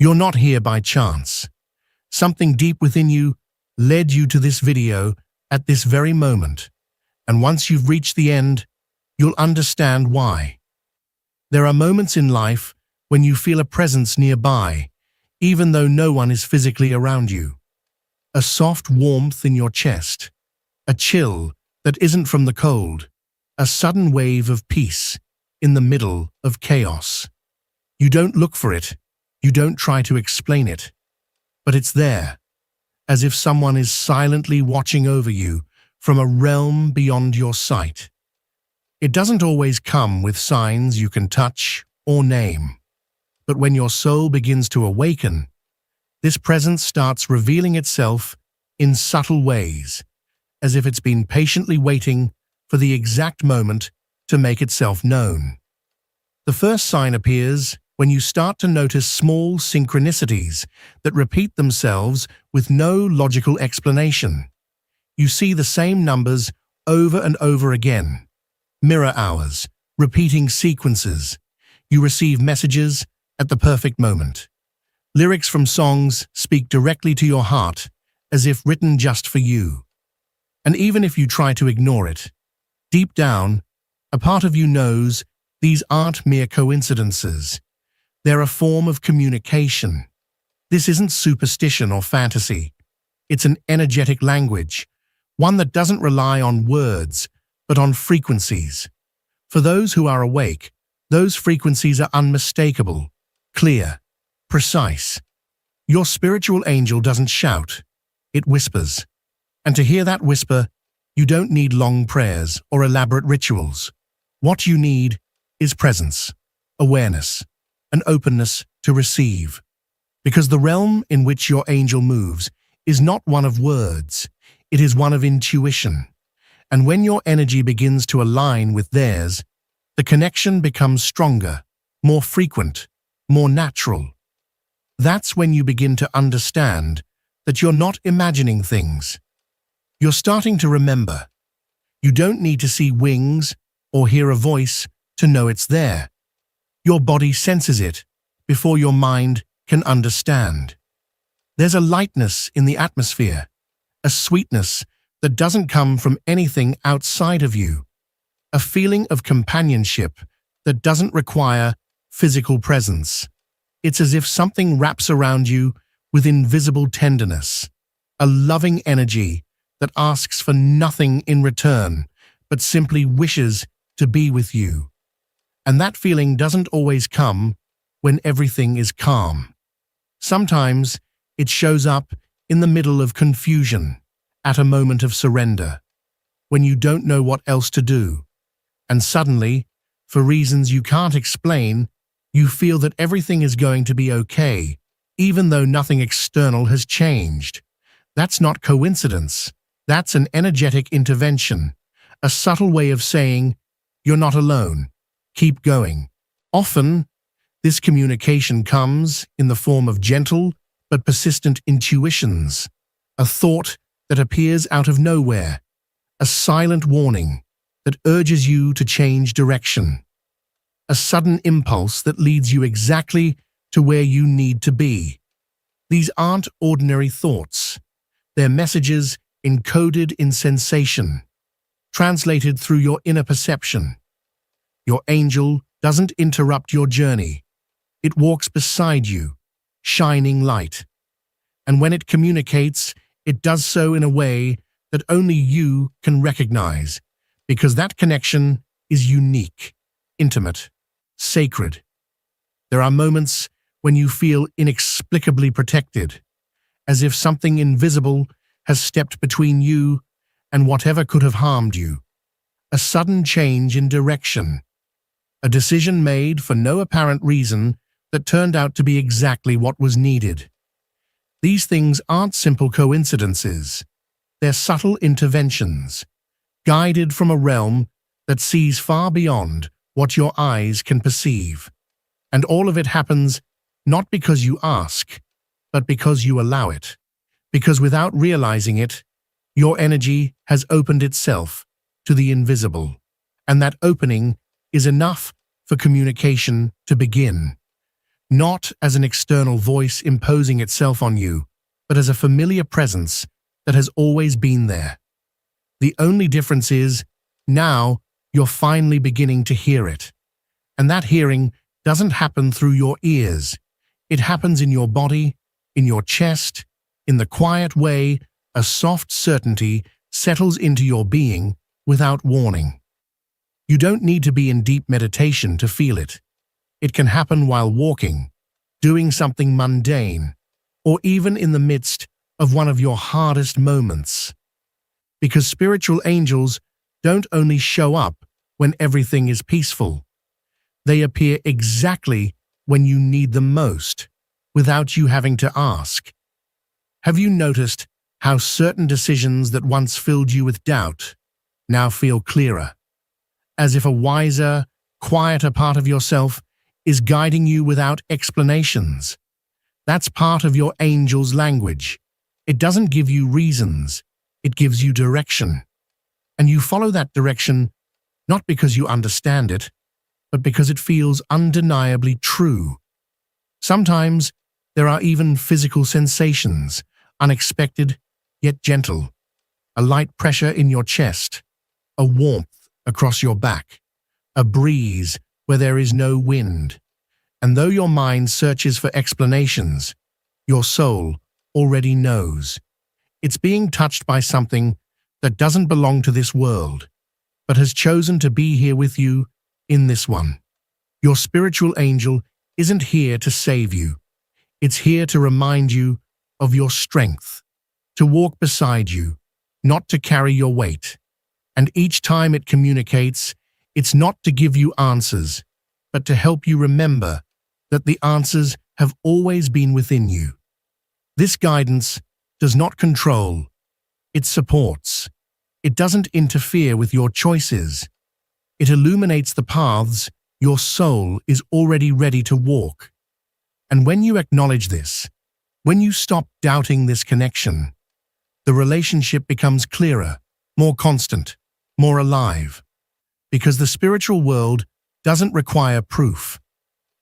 You're not here by chance. Something deep within you led you to this video at this very moment. And once you've reached the end, you'll understand why. There are moments in life when you feel a presence nearby, even though no one is physically around you. A soft warmth in your chest, a chill that isn't from the cold, a sudden wave of peace in the middle of chaos. You don't look for it, you don't try to explain it, but it's there, as if someone is silently watching over you from a realm beyond your sight. It doesn't always come with signs you can touch or name, but when your soul begins to awaken, this presence starts revealing itself in subtle ways, as if it's been patiently waiting for the exact moment to make itself known. The first sign appears when you start to notice small synchronicities that repeat themselves with no logical explanation. You see the same numbers over and over again. Mirror hours, repeating sequences. You receive messages at the perfect moment. Lyrics from songs speak directly to your heart, as if written just for you. And even if you try to ignore it, deep down, a part of you knows these aren't mere coincidences. They're a form of communication. This isn't superstition or fantasy. It's an energetic language, one that doesn't rely on words, but on frequencies. For those who are awake, those frequencies are unmistakable, clear, precise. Your spiritual angel doesn't shout, it whispers. And to hear that whisper, you don't need long prayers or elaborate rituals. What you need is presence, awareness, and openness to receive. Because the realm in which your angel moves is not one of words, it is one of intuition. And when your energy begins to align with theirs, the connection becomes stronger, more frequent, more natural. That's when you begin to understand that you're not imagining things. You're starting to remember. You don't need to see wings or hear a voice to know it's there. Your body senses it before your mind can understand. There's a lightness in the atmosphere, a sweetness that doesn't come from anything outside of you, a feeling of companionship that doesn't require physical presence. It's as if something wraps around you with invisible tenderness, a loving energy that asks for nothing in return, but simply wishes to be with you. And that feeling doesn't always come when everything is calm. Sometimes it shows up in the middle of confusion, at a moment of surrender, when you don't know what else to do. And suddenly, for reasons you can't explain, you feel that everything is going to be okay, even though nothing external has changed. That's not coincidence. That's an energetic intervention, a subtle way of saying, you're not alone. Keep going. Often, this communication comes in the form of gentle but persistent intuitions, a thought that appears out of nowhere, a silent warning that urges you to change direction, a sudden impulse that leads you exactly to where you need to be. These aren't ordinary thoughts. They're messages encoded in sensation, translated through your inner perception. Your angel doesn't interrupt your journey. It walks beside you, shining light. And when it communicates, it does so in a way that only you can recognize, because that connection is unique, intimate, sacred. There are moments when you feel inexplicably protected, as if something invisible has stepped between you and whatever could have harmed you. A sudden change in direction, a decision made for no apparent reason that turned out to be exactly what was needed. These things aren't simple coincidences. They're subtle interventions, guided from a realm that sees far beyond what your eyes can perceive. And all of it happens not because you ask, but because you allow it. Because without realizing it, your energy has opened itself to the invisible. And that opening is enough for communication to begin. not as an external voice imposing itself on you, but as a familiar presence that has always been there. The only difference is, now you're finally beginning to hear it. And that hearing doesn't happen through your ears. It happens in your body, in your chest, in the quiet way a soft certainty settles into your being without warning. You don't need to be in deep meditation to feel it. It can happen while walking, doing something mundane, or even in the midst of one of your hardest moments. Because spiritual angels don't only show up when everything is peaceful. They appear exactly when you need them most, without you having to ask. Have you noticed how certain decisions that once filled you with doubt now feel clearer? As if a wiser, quieter part of yourself is guiding you without explanations. That's part of your angel's language. It doesn't give you reasons, it gives you direction. And you follow that direction not because you understand it, but because it feels undeniably true. Sometimes there are even physical sensations, unexpected yet gentle. A light pressure in your chest, a warmth across your back, a breeze where there is no wind. And though your mind searches for explanations, your soul already knows. It's being touched by something that doesn't belong to this world, but has chosen to be here with you in this one. Your spiritual angel isn't here to save you. It's here to remind you of your strength, to walk beside you, not to carry your weight. And each time it communicates, it's not to give you answers, but to help you remember that the answers have always been within you. This guidance does not control, it supports. It doesn't interfere with your choices. It illuminates the paths your soul is already ready to walk. And when you acknowledge this, when you stop doubting this connection, the relationship becomes clearer, more constant, more alive. Because the spiritual world doesn't require proof.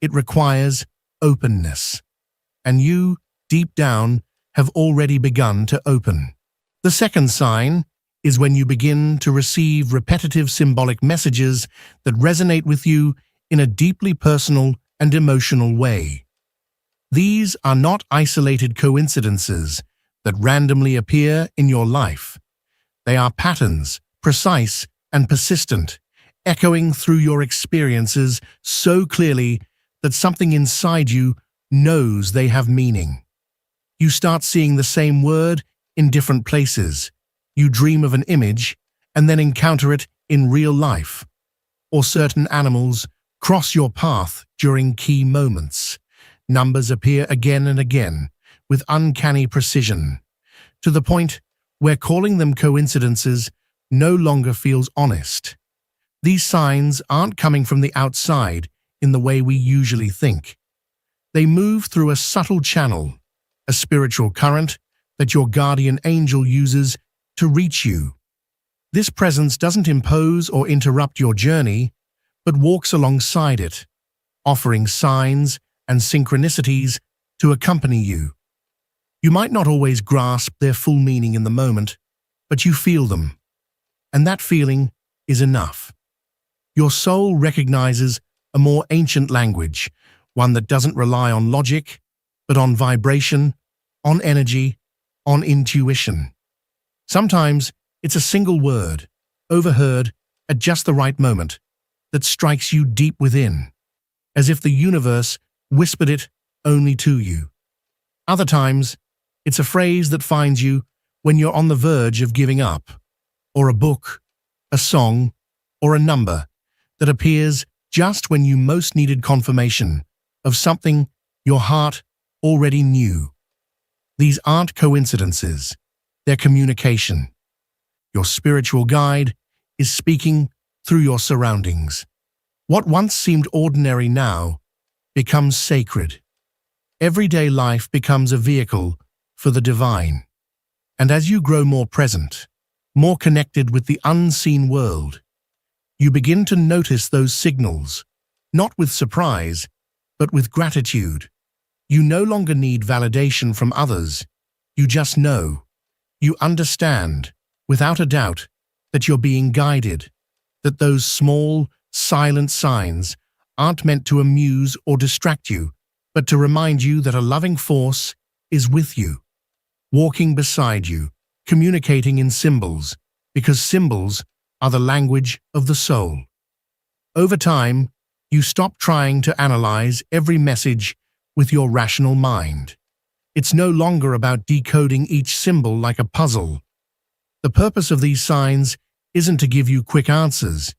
It requires openness. And you, deep down, have already begun to open. The second sign is when you begin to receive repetitive symbolic messages that resonate with you in a deeply personal and emotional way. These are not isolated coincidences that randomly appear in your life. They are patterns, precise and persistent, echoing through your experiences so clearly that something inside you knows they have meaning. You start seeing the same word in different places. You dream of an image and then encounter it in real life. Or certain animals cross your path during key moments. Numbers appear again and again with uncanny precision, to the point where calling them coincidences no longer feels honest. These signs aren't coming from the outside in the way we usually think. They move through a subtle channel, a spiritual current that your guardian angel uses to reach you. This presence doesn't impose or interrupt your journey, but walks alongside it, offering signs and synchronicities to accompany you. You might not always grasp their full meaning in the moment, but you feel them. And that feeling is enough. Your soul recognizes a more ancient language, one that doesn't rely on logic, but on vibration, on energy, on intuition. Sometimes it's a single word, overheard at just the right moment, that strikes you deep within, as if the universe whispered it only to you. Other times, it's a phrase that finds you when you're on the verge of giving up, or a book, a song, or a number that appears just when you most needed confirmation of something your heart already knew. These aren't coincidences, they're communication. Your spiritual guide is speaking through your surroundings. What once seemed ordinary now becomes sacred. Everyday life becomes a vehicle for the divine. And as you grow more present, more connected with the unseen world, you begin to notice those signals, not with surprise, but with gratitude. You no longer need validation from others. You just know. You understand, without a doubt, that you're being guided, that those small, silent signs aren't meant to amuse or distract you, but to remind you that a loving force is with you, walking beside you, communicating in symbols, because symbols are the language of the soul. Over time, you stop trying to analyze every message with your rational mind. It's no longer about decoding each symbol like a puzzle. The purpose of these signs isn't to give you quick answers.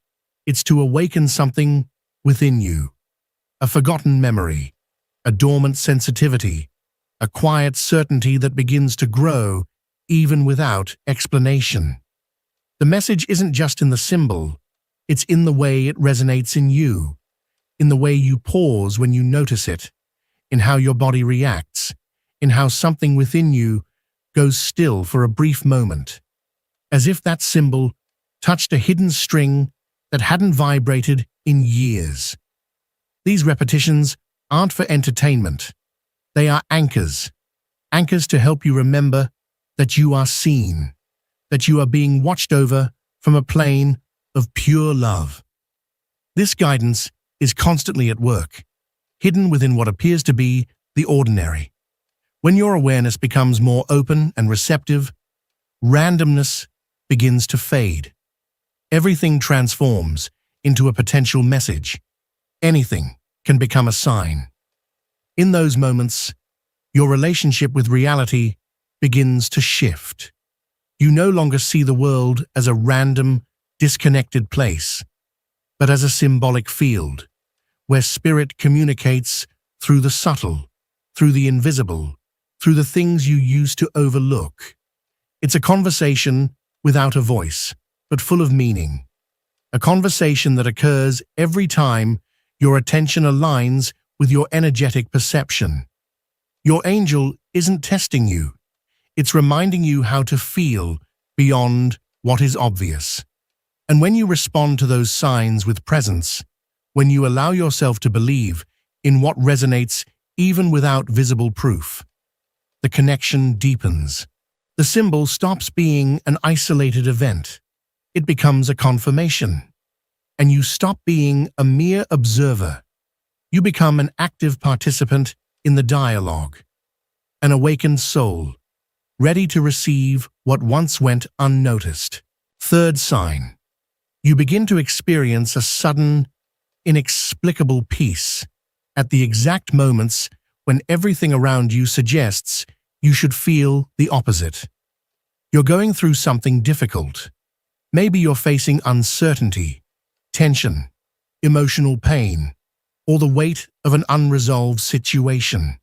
It's to awaken something within you. A forgotten memory, a dormant sensitivity, a quiet certainty that begins to grow even without explanation. The message isn't just in the symbol, it's in the way it resonates in you, in the way you pause when you notice it, in how your body reacts, in how something within you goes still for a brief moment, as if that symbol touched a hidden string that hadn't vibrated in years. These repetitions aren't for entertainment. They are anchors, anchors to help you remember that you are seen, that you are being watched over from a plane of pure love. This guidance is constantly at work, hidden within what appears to be the ordinary. When your awareness becomes more open and receptive, randomness begins to fade. Everything transforms into a potential message. Anything can become a sign. In those moments, your relationship with reality begins to shift. You no longer see the world as a random, disconnected place, but as a symbolic field, where spirit communicates through the subtle, through the invisible, through the things you used to overlook. It's a conversation without a voice, but full of meaning. A conversation that occurs every time your attention aligns with your energetic perception. Your angel isn't testing you. It's reminding you how to feel beyond what is obvious. And when you respond to those signs with presence, when you allow yourself to believe in what resonates even without visible proof, the connection deepens. The symbol stops being an isolated event. It becomes a confirmation. And you stop being a mere observer. You become an active participant in the dialogue, an awakened soul, ready to receive what once went unnoticed. Third sign. You begin to experience a sudden, inexplicable peace at the exact moments when everything around you suggests you should feel the opposite. You're going through something difficult. Maybe you're facing uncertainty, tension, emotional pain, or the weight of an unresolved situation.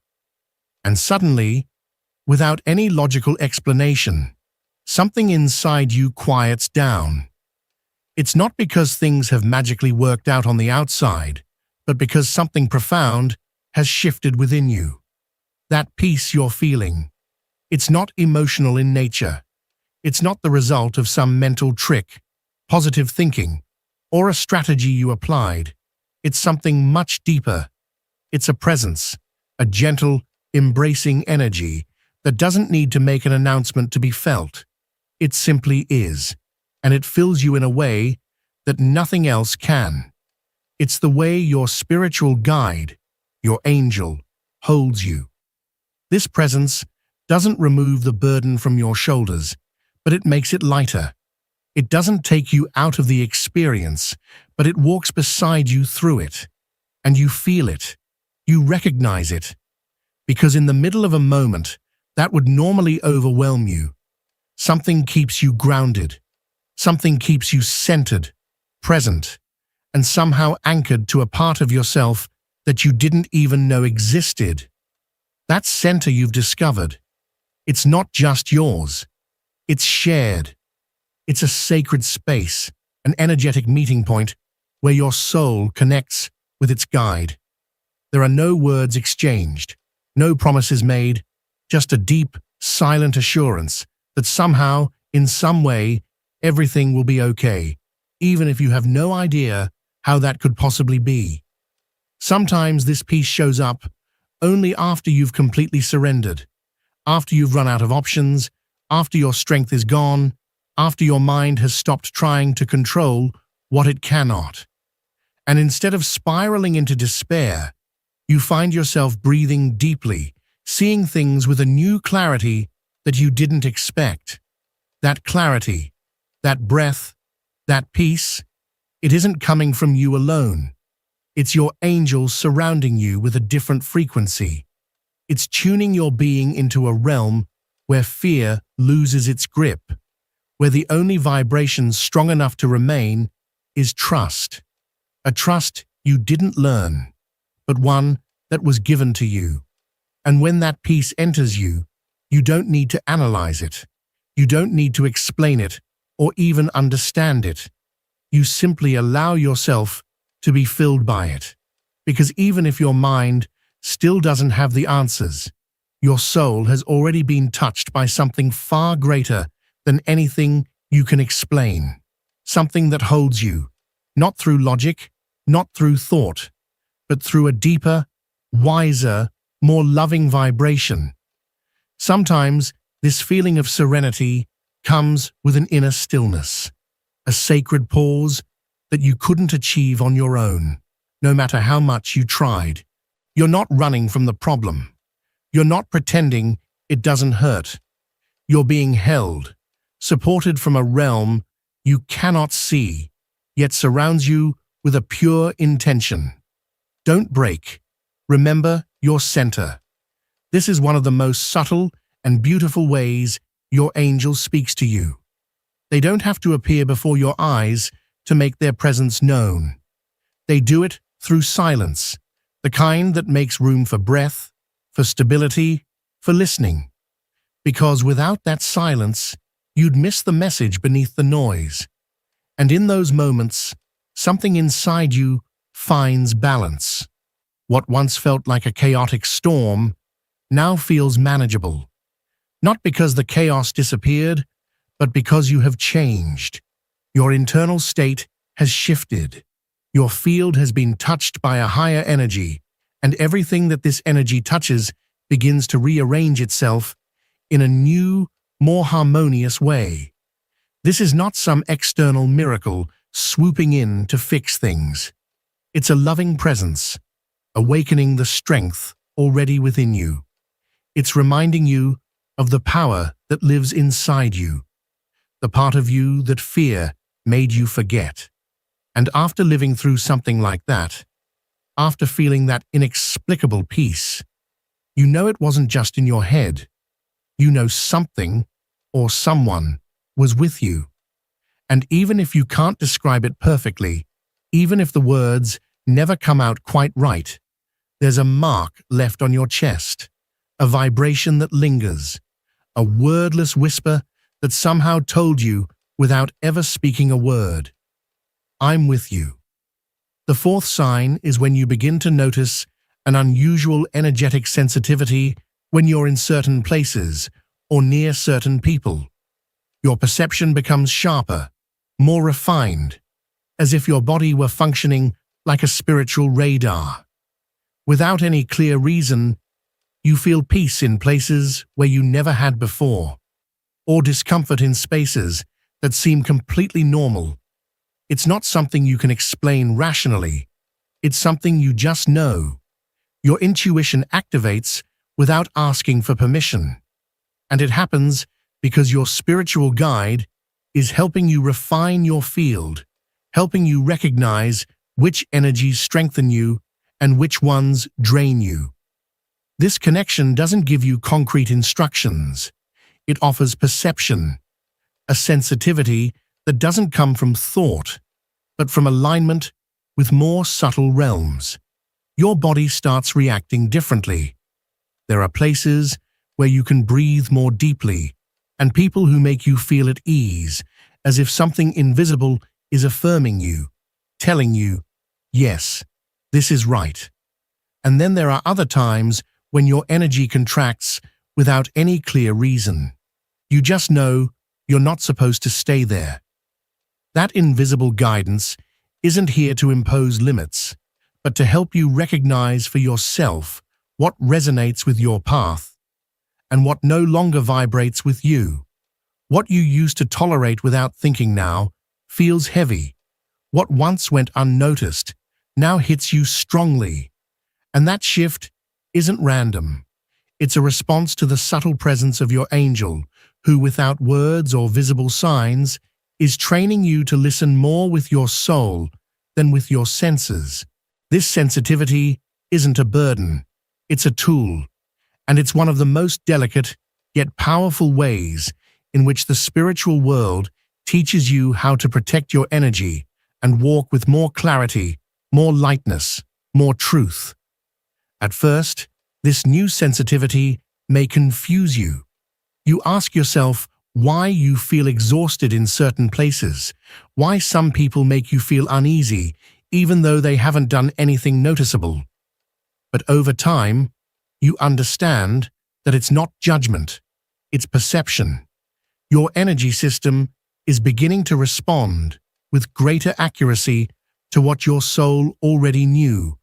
And suddenly, without any logical explanation, something inside you quiets down. It's not because things have magically worked out on the outside, but because something profound has shifted within you. That peace you're feeling, it's not emotional in nature. It's not the result of some mental trick, positive thinking, or a strategy you applied. It's something much deeper. It's a presence, a gentle, embracing energy that doesn't need to make an announcement to be felt. It simply is, and it fills you in a way that nothing else can. It's the way your spiritual guide, your angel, holds you. This presence doesn't remove the burden from your shoulders, but it makes it lighter. It doesn't take you out of the experience, but it walks beside you through it. And you feel it. You recognize it. Because in the middle of a moment that would normally overwhelm you, something keeps you grounded. Something keeps you centered, present, and somehow anchored to a part of yourself that you didn't even know existed. That center you've discovered, it's not just yours. It's shared. It's a sacred space, an energetic meeting point where your soul connects with its guide. There are no words exchanged, no promises made, just a deep, silent assurance that somehow, in some way, everything will be okay, even if you have no idea how that could possibly be. Sometimes this peace shows up only after you've completely surrendered, after you've run out of options, after your strength is gone, after your mind has stopped trying to control what it cannot. And instead of spiraling into despair, you find yourself breathing deeply, seeing things with a new clarity that you didn't expect. That clarity, that breath, that peace, it isn't coming from you alone. It's your angels surrounding you with a different frequency. It's tuning your being into a realm where fear loses its grip, where the only vibration strong enough to remain is trust. A trust you didn't learn, but one that was given to you. And when that peace enters you, you don't need to analyze it. You don't need to explain it or even understand it. You simply allow yourself to be filled by it. Because even if your mind still doesn't have the answers, your soul has already been touched by something far greater than anything you can explain. Something that holds you, not through logic, not through thought, but through a deeper, wiser, more loving vibration. Sometimes this feeling of serenity comes with an inner stillness, a sacred pause that you couldn't achieve on your own, no matter how much you tried. You're not running from the problem. You're not pretending it doesn't hurt. You're being held, supported from a realm you cannot see, yet surrounds you with a pure intention. Don't break. Remember your center. This is one of the most subtle and beautiful ways your angel speaks to you. They don't have to appear before your eyes to make their presence known. They do it through silence, the kind that makes room for breath, for stability, for listening. Because without that silence, you'd miss the message beneath the noise. And in those moments, something inside you finds balance. What once felt like a chaotic storm now feels manageable. Not because the chaos disappeared, but because you have changed. Your internal state has shifted. Your field has been touched by a higher energy, and everything that this energy touches begins to rearrange itself in a new, more harmonious way. This is not some external miracle swooping in to fix things. It's a loving presence, awakening the strength already within you. It's reminding you of the power that lives inside you, the part of you that fear made you forget. And after living through something like that, after feeling that inexplicable peace, you know it wasn't just in your head. You know something or someone was with you. And even if you can't describe it perfectly, even if the words never come out quite right, there's a mark left on your chest, a vibration that lingers, a wordless whisper that somehow told you without ever speaking a word, I'm with you. The fourth sign is when you begin to notice an unusual energetic sensitivity when you're in certain places or near certain people. Your perception becomes sharper, more refined, as if your body were functioning like a spiritual radar. Without any clear reason, you feel peace in places where you never had before, or discomfort in spaces that seem completely normal. It's not something you can explain rationally. It's something you just know. Your intuition activates without asking for permission. And it happens because your spiritual guide is helping you refine your field, helping you recognize which energies strengthen you and which ones drain you. This connection doesn't give you concrete instructions. It offers perception, a sensitivity that doesn't come from thought, but from alignment with more subtle realms. Your body starts reacting differently. There are places where you can breathe more deeply, and people who make you feel at ease, as if something invisible is affirming you, telling you, yes, this is right. And then there are other times when your energy contracts without any clear reason. You just know you're not supposed to stay there. That invisible guidance isn't here to impose limits, but to help you recognize for yourself what resonates with your path and what no longer vibrates with you. What you used to tolerate without thinking now feels heavy. What once went unnoticed now hits you strongly. And that shift isn't random. It's a response to the subtle presence of your angel, who, without words or visible signs, is training you to listen more with your soul than with your senses. This sensitivity isn't a burden, it's a tool, and it's one of the most delicate yet powerful ways in which the spiritual world teaches you how to protect your energy and walk with more clarity, more lightness, more truth. At first, this new sensitivity may confuse you. You ask yourself why you feel exhausted in certain places, why some people make you feel uneasy, even though they haven't done anything noticeable. But over time, you understand that it's not judgment, it's perception. Your energy system is beginning to respond with greater accuracy to what your soul already knew,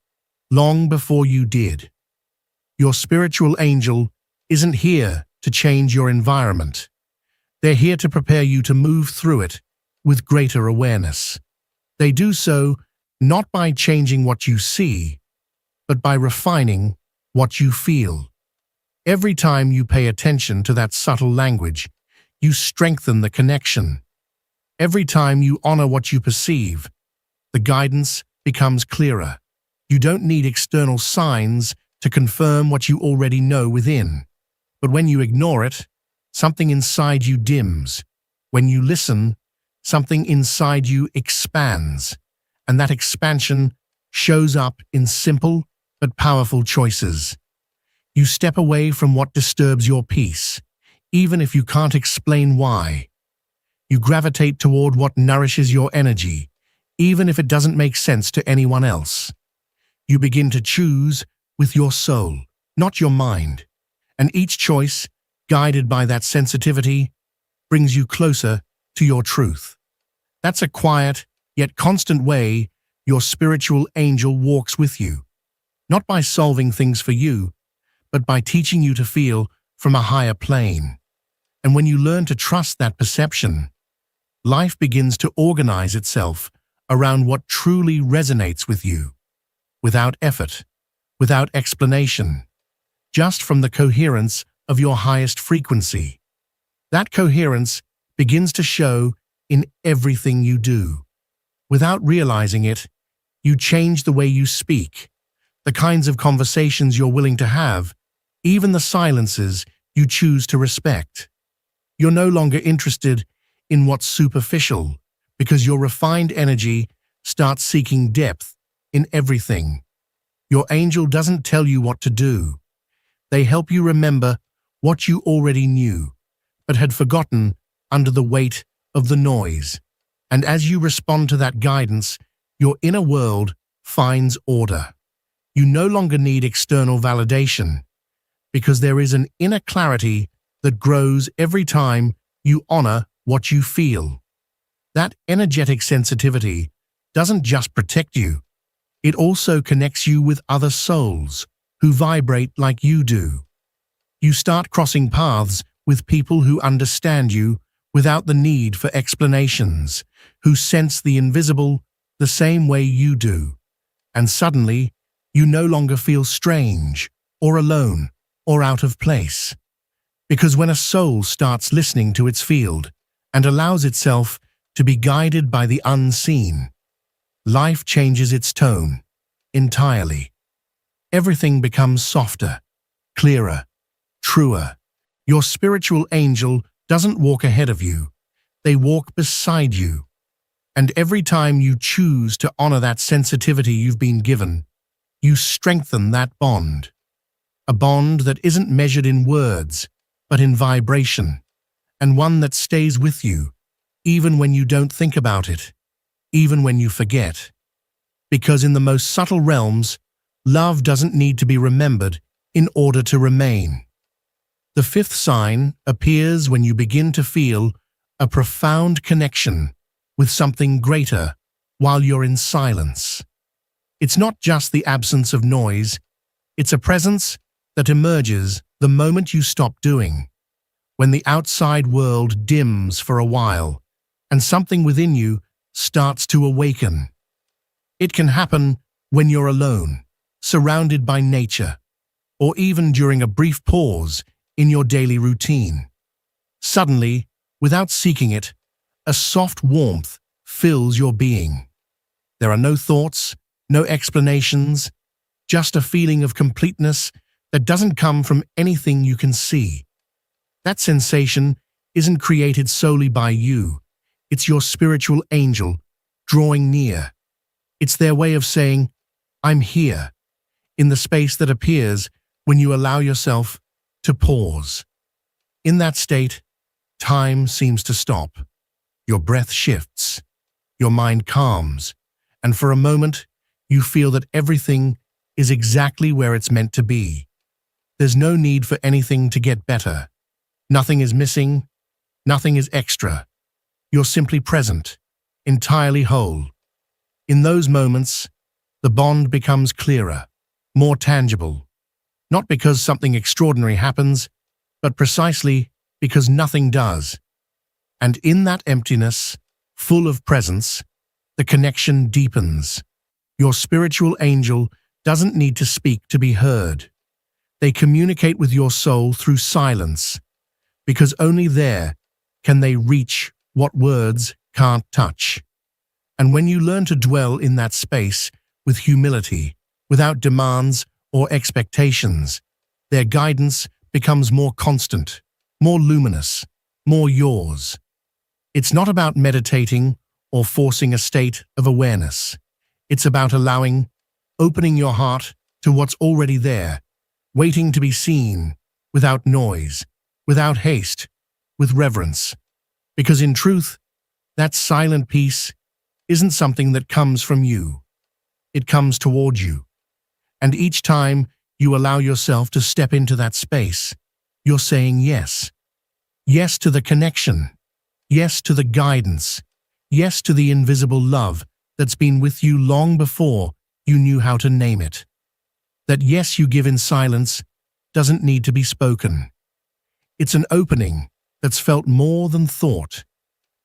long before you did. Your spiritual angel isn't here to change your environment. They're here to prepare you to move through it with greater awareness. They do so not by changing what you see, but by refining what you feel. Every time you pay attention to that subtle language, you strengthen the connection. Every time you honor what you perceive, the guidance becomes clearer. You don't need external signs to confirm what you already know within. But when you ignore it, something inside you dims. When you listen, something inside you expands. And that expansion shows up in simple but powerful choices. You step away from what disturbs your peace, even if you can't explain why. You gravitate toward what nourishes your energy, even if it doesn't make sense to anyone else. You begin to choose with your soul, not your mind. And each choice, guided by that sensitivity, brings you closer to your truth. That's a quiet, yet constant way your spiritual angel walks with you, not by solving things for you, but by teaching you to feel from a higher plane. And when you learn to trust that perception, life begins to organize itself around what truly resonates with you, without effort, without explanation, just from the coherence of your highest frequency. That coherence begins to show in everything you do. Without realizing it, you change the way you speak, the kinds of conversations you're willing to have, even the silences you choose to respect. You're no longer interested in what's superficial, because your refined energy starts seeking depth in everything. Your angel doesn't tell you what to do. They help you remember what you already knew, but had forgotten under the weight of the noise. And as you respond to that guidance, your inner world finds order. You no longer need external validation, because there is an inner clarity that grows every time you honor what you feel. That energetic sensitivity doesn't just protect you, it also connects you with other souls who vibrate like you do. You start crossing paths with people who understand you without the need for explanations, who sense the invisible the same way you do. And suddenly, you no longer feel strange, or alone, or out of place. Because when a soul starts listening to its field and allows itself to be guided by the unseen, life changes its tone entirely. Everything becomes softer, clearer, truer. Your spiritual angel doesn't walk ahead of you, they walk beside you. And every time you choose to honor that sensitivity you've been given, you strengthen that bond. A bond that isn't measured in words, but in vibration, and one that stays with you, even when you don't think about it, even when you forget. Because in the most subtle realms, love doesn't need to be remembered in order to remain. The fifth sign appears when you begin to feel a profound connection with something greater while you're in silence. It's not just the absence of noise, it's a presence that emerges the moment you stop doing, when the outside world dims for a while and something within you starts to awaken. It can happen when you're alone, surrounded by nature, or even during a brief pause in your daily routine. Suddenly, without seeking it, a soft warmth fills your being. There are no thoughts, no explanations, just a feeling of completeness that doesn't come from anything you can see. That sensation isn't created solely by you. It's your spiritual angel drawing near. It's their way of saying, "I'm here," in the space that appears when you allow yourself to pause. In that state, time seems to stop. Your breath shifts, your mind calms, and for a moment, you feel that everything is exactly where it's meant to be. There's no need for anything to get better. Nothing is missing, nothing is extra. You're simply present, entirely whole. In those moments, the bond becomes clearer, more tangible, not because something extraordinary happens, but precisely because nothing does. And in that emptiness, full of presence, the connection deepens. Your spiritual angel doesn't need to speak to be heard. They communicate with your soul through silence, because only there can they reach what words can't touch. And when you learn to dwell in that space with humility, without demands or expectations, their guidance becomes more constant, more luminous, more yours. It's not about meditating or forcing a state of awareness. It's about opening your heart to what's already there, waiting to be seen, without noise, without haste, with reverence. Because in truth, that silent peace isn't something that comes from you. It comes toward you. And each time you allow yourself to step into that space, you're saying yes. Yes to the connection. Yes to the guidance. Yes to the invisible love that's been with you long before you knew how to name it. That yes you give in silence doesn't need to be spoken. It's an opening that's felt more than thought,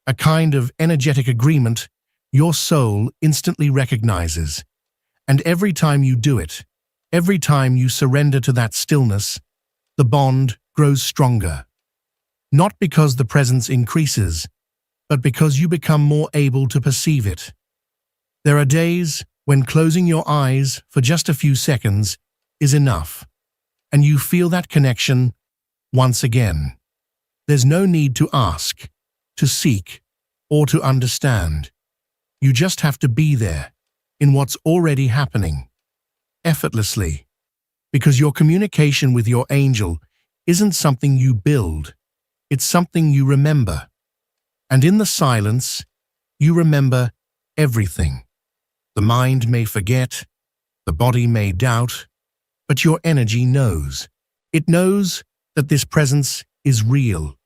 a kind of energetic agreement your soul instantly recognizes. And every time you do it, every time you surrender to that stillness, the bond grows stronger. Not because the presence increases, but because you become more able to perceive it. There are days when closing your eyes for just a few seconds is enough, and you feel that connection once again. There's no need to ask, to seek, or to understand. You just have to be there, in what's already happening, effortlessly, because your communication with your angel isn't something you build, it's something you remember. And in the silence, you remember everything. The mind may forget, the body may doubt, but your energy knows. It knows that this presence is real,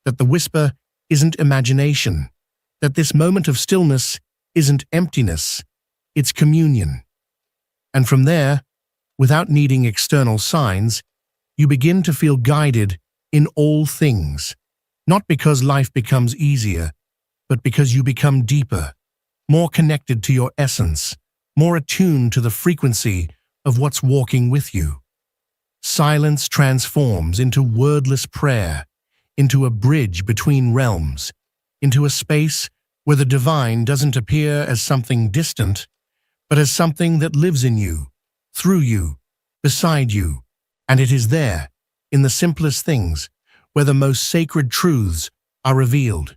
that the whisper isn't imagination, that this moment of stillness isn't emptiness, it's communion. And from there, without needing external signs, you begin to feel guided in all things, not because life becomes easier, but because you become deeper, more connected to your essence, more attuned to the frequency of what's walking with you. Silence transforms into wordless prayer, into a bridge between realms, into a space where the divine doesn't appear as something distant, but as something that lives in you, through you, beside you. And it is there, in the simplest things, where the most sacred truths are revealed.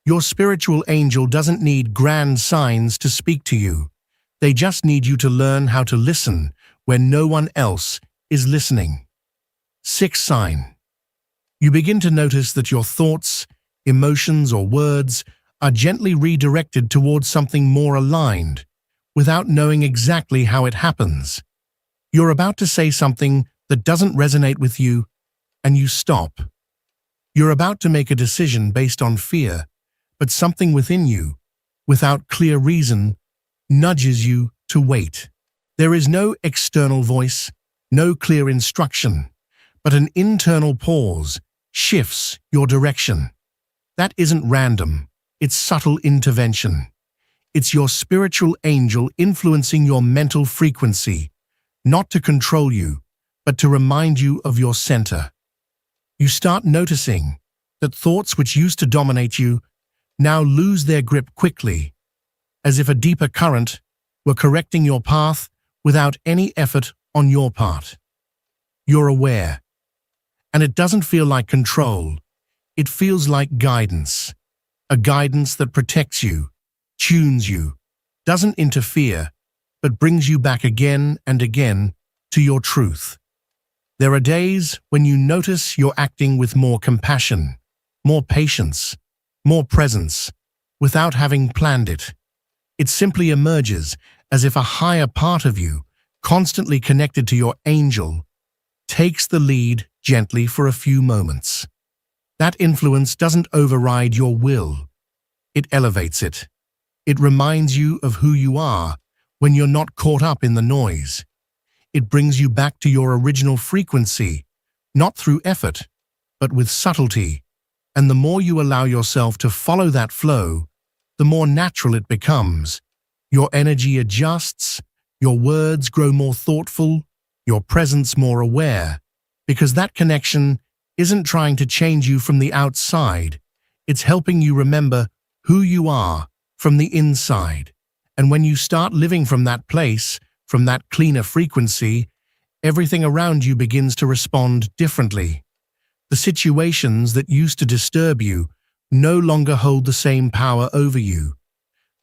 Your spiritual angel doesn't need grand signs to speak to you. They just need you to learn how to listen when no one else is listening. Sixth sign. You begin to notice that your thoughts, emotions, or words are gently redirected towards something more aligned, without knowing exactly how it happens. You're about to say something that doesn't resonate with you, and you stop. You're about to make a decision based on fear, but something within you, without clear reason, nudges you to wait. There is no external voice, no clear instruction, but an internal pause shifts your direction. That isn't random, it's subtle intervention. It's your spiritual angel influencing your mental frequency, not to control you, but to remind you of your center. You start noticing that thoughts which used to dominate you now lose their grip quickly, as if a deeper current were correcting your path without any effort on your part. You're aware, and it doesn't feel like control. It feels like guidance, a guidance that protects you, tunes you, doesn't interfere, but brings you back again and again to your truth. There are days when you notice you're acting with more compassion, more patience, more presence, without having planned it. It simply emerges as if a higher part of you, constantly connected to your angel, takes the lead gently for a few moments. That influence doesn't override your will. It elevates it. It reminds you of who you are when you're not caught up in the noise. It brings you back to your original frequency, not through effort, but with subtlety. And the more you allow yourself to follow that flow, the more natural it becomes. Your energy adjusts, your words grow more thoughtful, your presence more aware, because that connection isn't trying to change you from the outside. It's helping you remember who you are from the inside. And when you start living from that place, from that cleaner frequency, everything around you begins to respond differently. The situations that used to disturb you no longer hold the same power over you.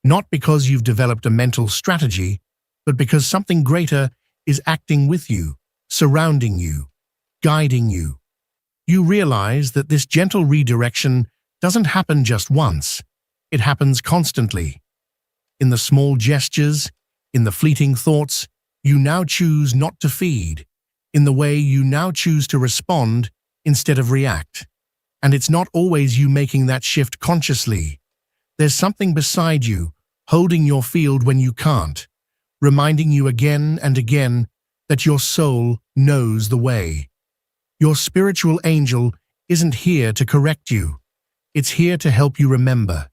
Not because you've developed a mental strategy, but because something greater is acting with you, surrounding you, guiding you. You realize that this gentle redirection doesn't happen just once. It happens constantly. In the small gestures, in the fleeting thoughts, you now choose not to feed. In the way you now choose to respond instead of react. And it's not always you making that shift consciously. There's something beside you, holding your field when you can't, reminding you again and again that your soul knows the way. Your spiritual angel isn't here to correct you. It's here to help you remember.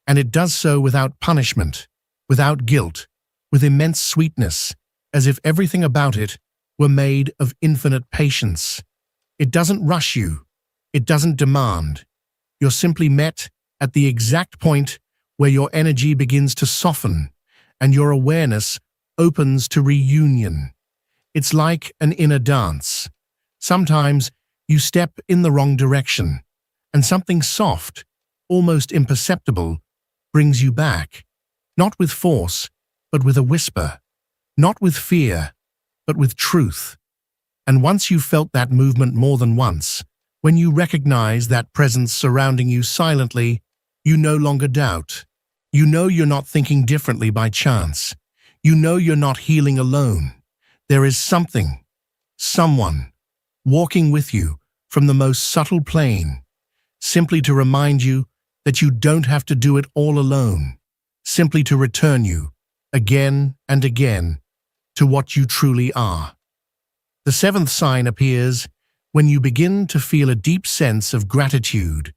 And it does so without punishment, without guilt, with immense sweetness, as if everything about it were made of infinite patience. It doesn't rush you. It doesn't demand. You're simply met at the exact point where your energy begins to soften and your awareness opens to reunion. It's like an inner dance. Sometimes you step in the wrong direction, and something soft, almost imperceptible, brings you back, not with force, but with a whisper, not with fear, but with truth. And once you've felt that movement more than once, when you recognize that presence surrounding you silently, you no longer doubt. You know you're not thinking differently by chance. You know you're not healing alone. There is something, someone, walking with you from the most subtle plane, simply to remind you that you don't have to do it all alone, simply to return you, again and again, to what you truly are. The seventh sign appears when you begin to feel a deep sense of gratitude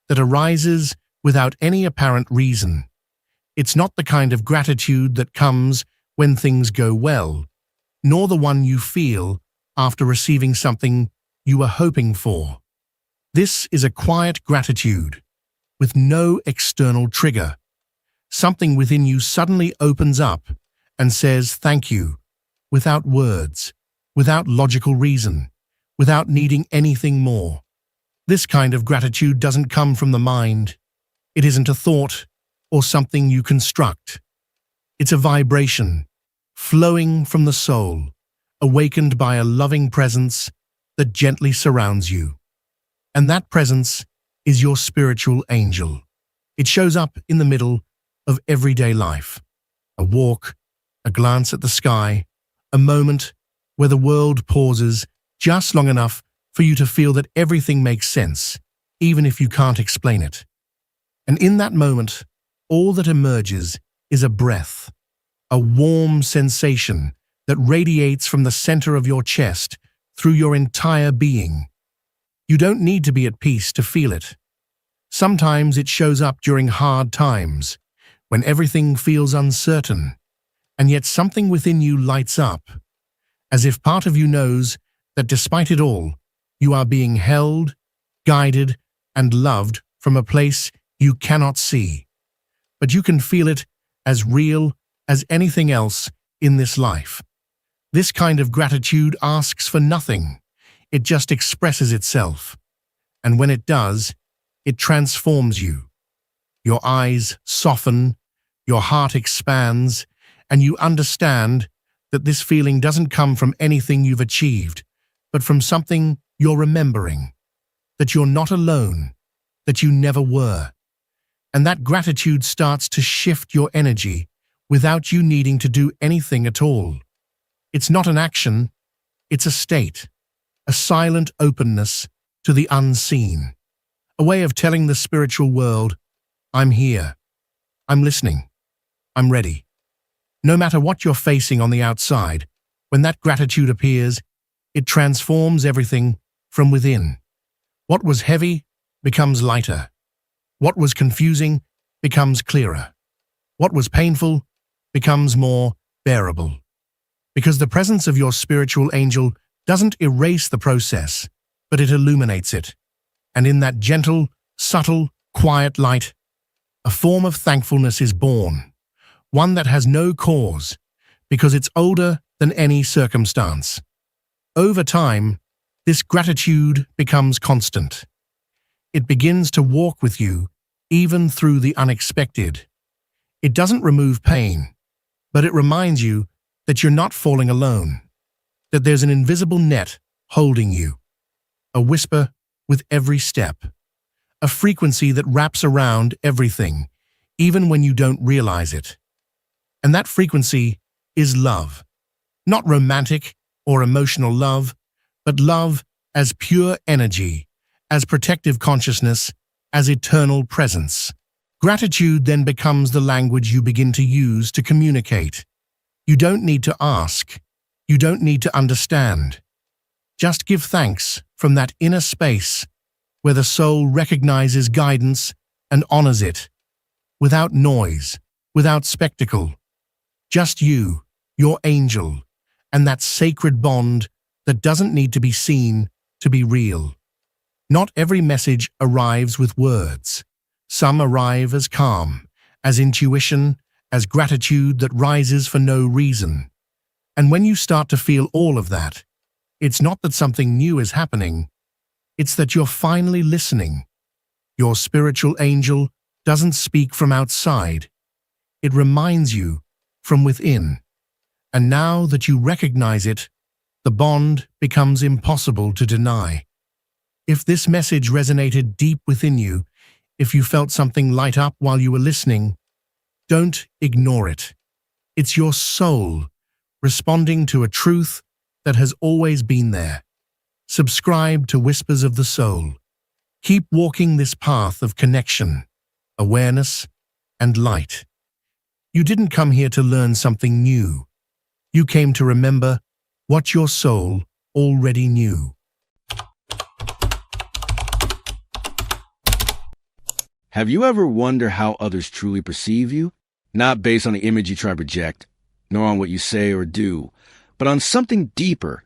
that arises without any apparent reason. It's not the kind of gratitude that comes when things go well, nor the one you feel after receiving something you were hoping for. This is a quiet gratitude, with no external trigger. Something within you suddenly opens up and says thank you, without words, without logical reason, without needing anything more. This kind of gratitude doesn't come from the mind. It isn't a thought or something you construct. It's a vibration, flowing from the soul, awakened by a loving presence that gently surrounds you. And that presence is your spiritual angel. It shows up in the middle of everyday life. A walk, a glance at the sky, a moment where the world pauses just long enough for you to feel that everything makes sense, even if you can't explain it. And in that moment, all that emerges is a breath, a warm sensation that radiates from the center of your chest through your entire being. You don't need to be at peace to feel it. Sometimes it shows up during hard times, when everything feels uncertain, and yet something within you lights up, as if part of you knows that despite it all, you are being held, guided, and loved from a place you cannot see. But you can feel it as real as anything else in this life. This kind of gratitude asks for nothing. It just expresses itself. And when it does, it transforms you. Your eyes soften, your heart expands, and you understand that this feeling doesn't come from anything you've achieved, but from something you're remembering, that you're not alone, that you never were. And that gratitude starts to shift your energy without you needing to do anything at all. It's not an action, it's a state, a silent openness to the unseen, a way of telling the spiritual world, I'm here, I'm listening, I'm ready. No matter what you're facing on the outside, when that gratitude appears, it transforms everything from within. What was heavy becomes lighter. What was confusing becomes clearer. What was painful becomes more bearable. Because the presence of your spiritual angel doesn't erase the process, but it illuminates it. And in that gentle, subtle, quiet light, a form of thankfulness is born, one that has no cause, because it's older than any circumstance. Over time, this gratitude becomes constant. It begins to walk with you, even through the unexpected. It doesn't remove pain, but it reminds you that you're not falling alone, that there's an invisible net holding you, a whisper with every step, a frequency that wraps around everything, even when you don't realize it. And that frequency is love, not romantic or emotional love, but love as pure energy, as protective consciousness, as eternal presence. Gratitude then becomes the language you begin to use to communicate. You don't need to ask. You don't need to understand. Just give thanks from that inner space where the soul recognizes guidance and honors it, without noise, without spectacle. Just you, your angel, and that sacred bond that doesn't need to be seen to be real. Not every message arrives with words. Some arrive as calm, as intuition, as gratitude that rises for no reason. And when you start to feel all of that, it's not that something new is happening, it's that you're finally listening. Your spiritual angel doesn't speak from outside. It reminds you from within. And now that you recognize it, the bond becomes impossible to deny. If this message resonated deep within you, if you felt something light up while you were listening, don't ignore it. It's your soul responding to a truth that has always been there. Subscribe to Whispers of the Soul. Keep walking this path of connection, awareness, and light. You didn't come here to learn something new. You came to remember what your soul already knew. Have you ever wondered how others truly perceive you? Not based on the image you try to project, nor on what you say or do, but on something deeper,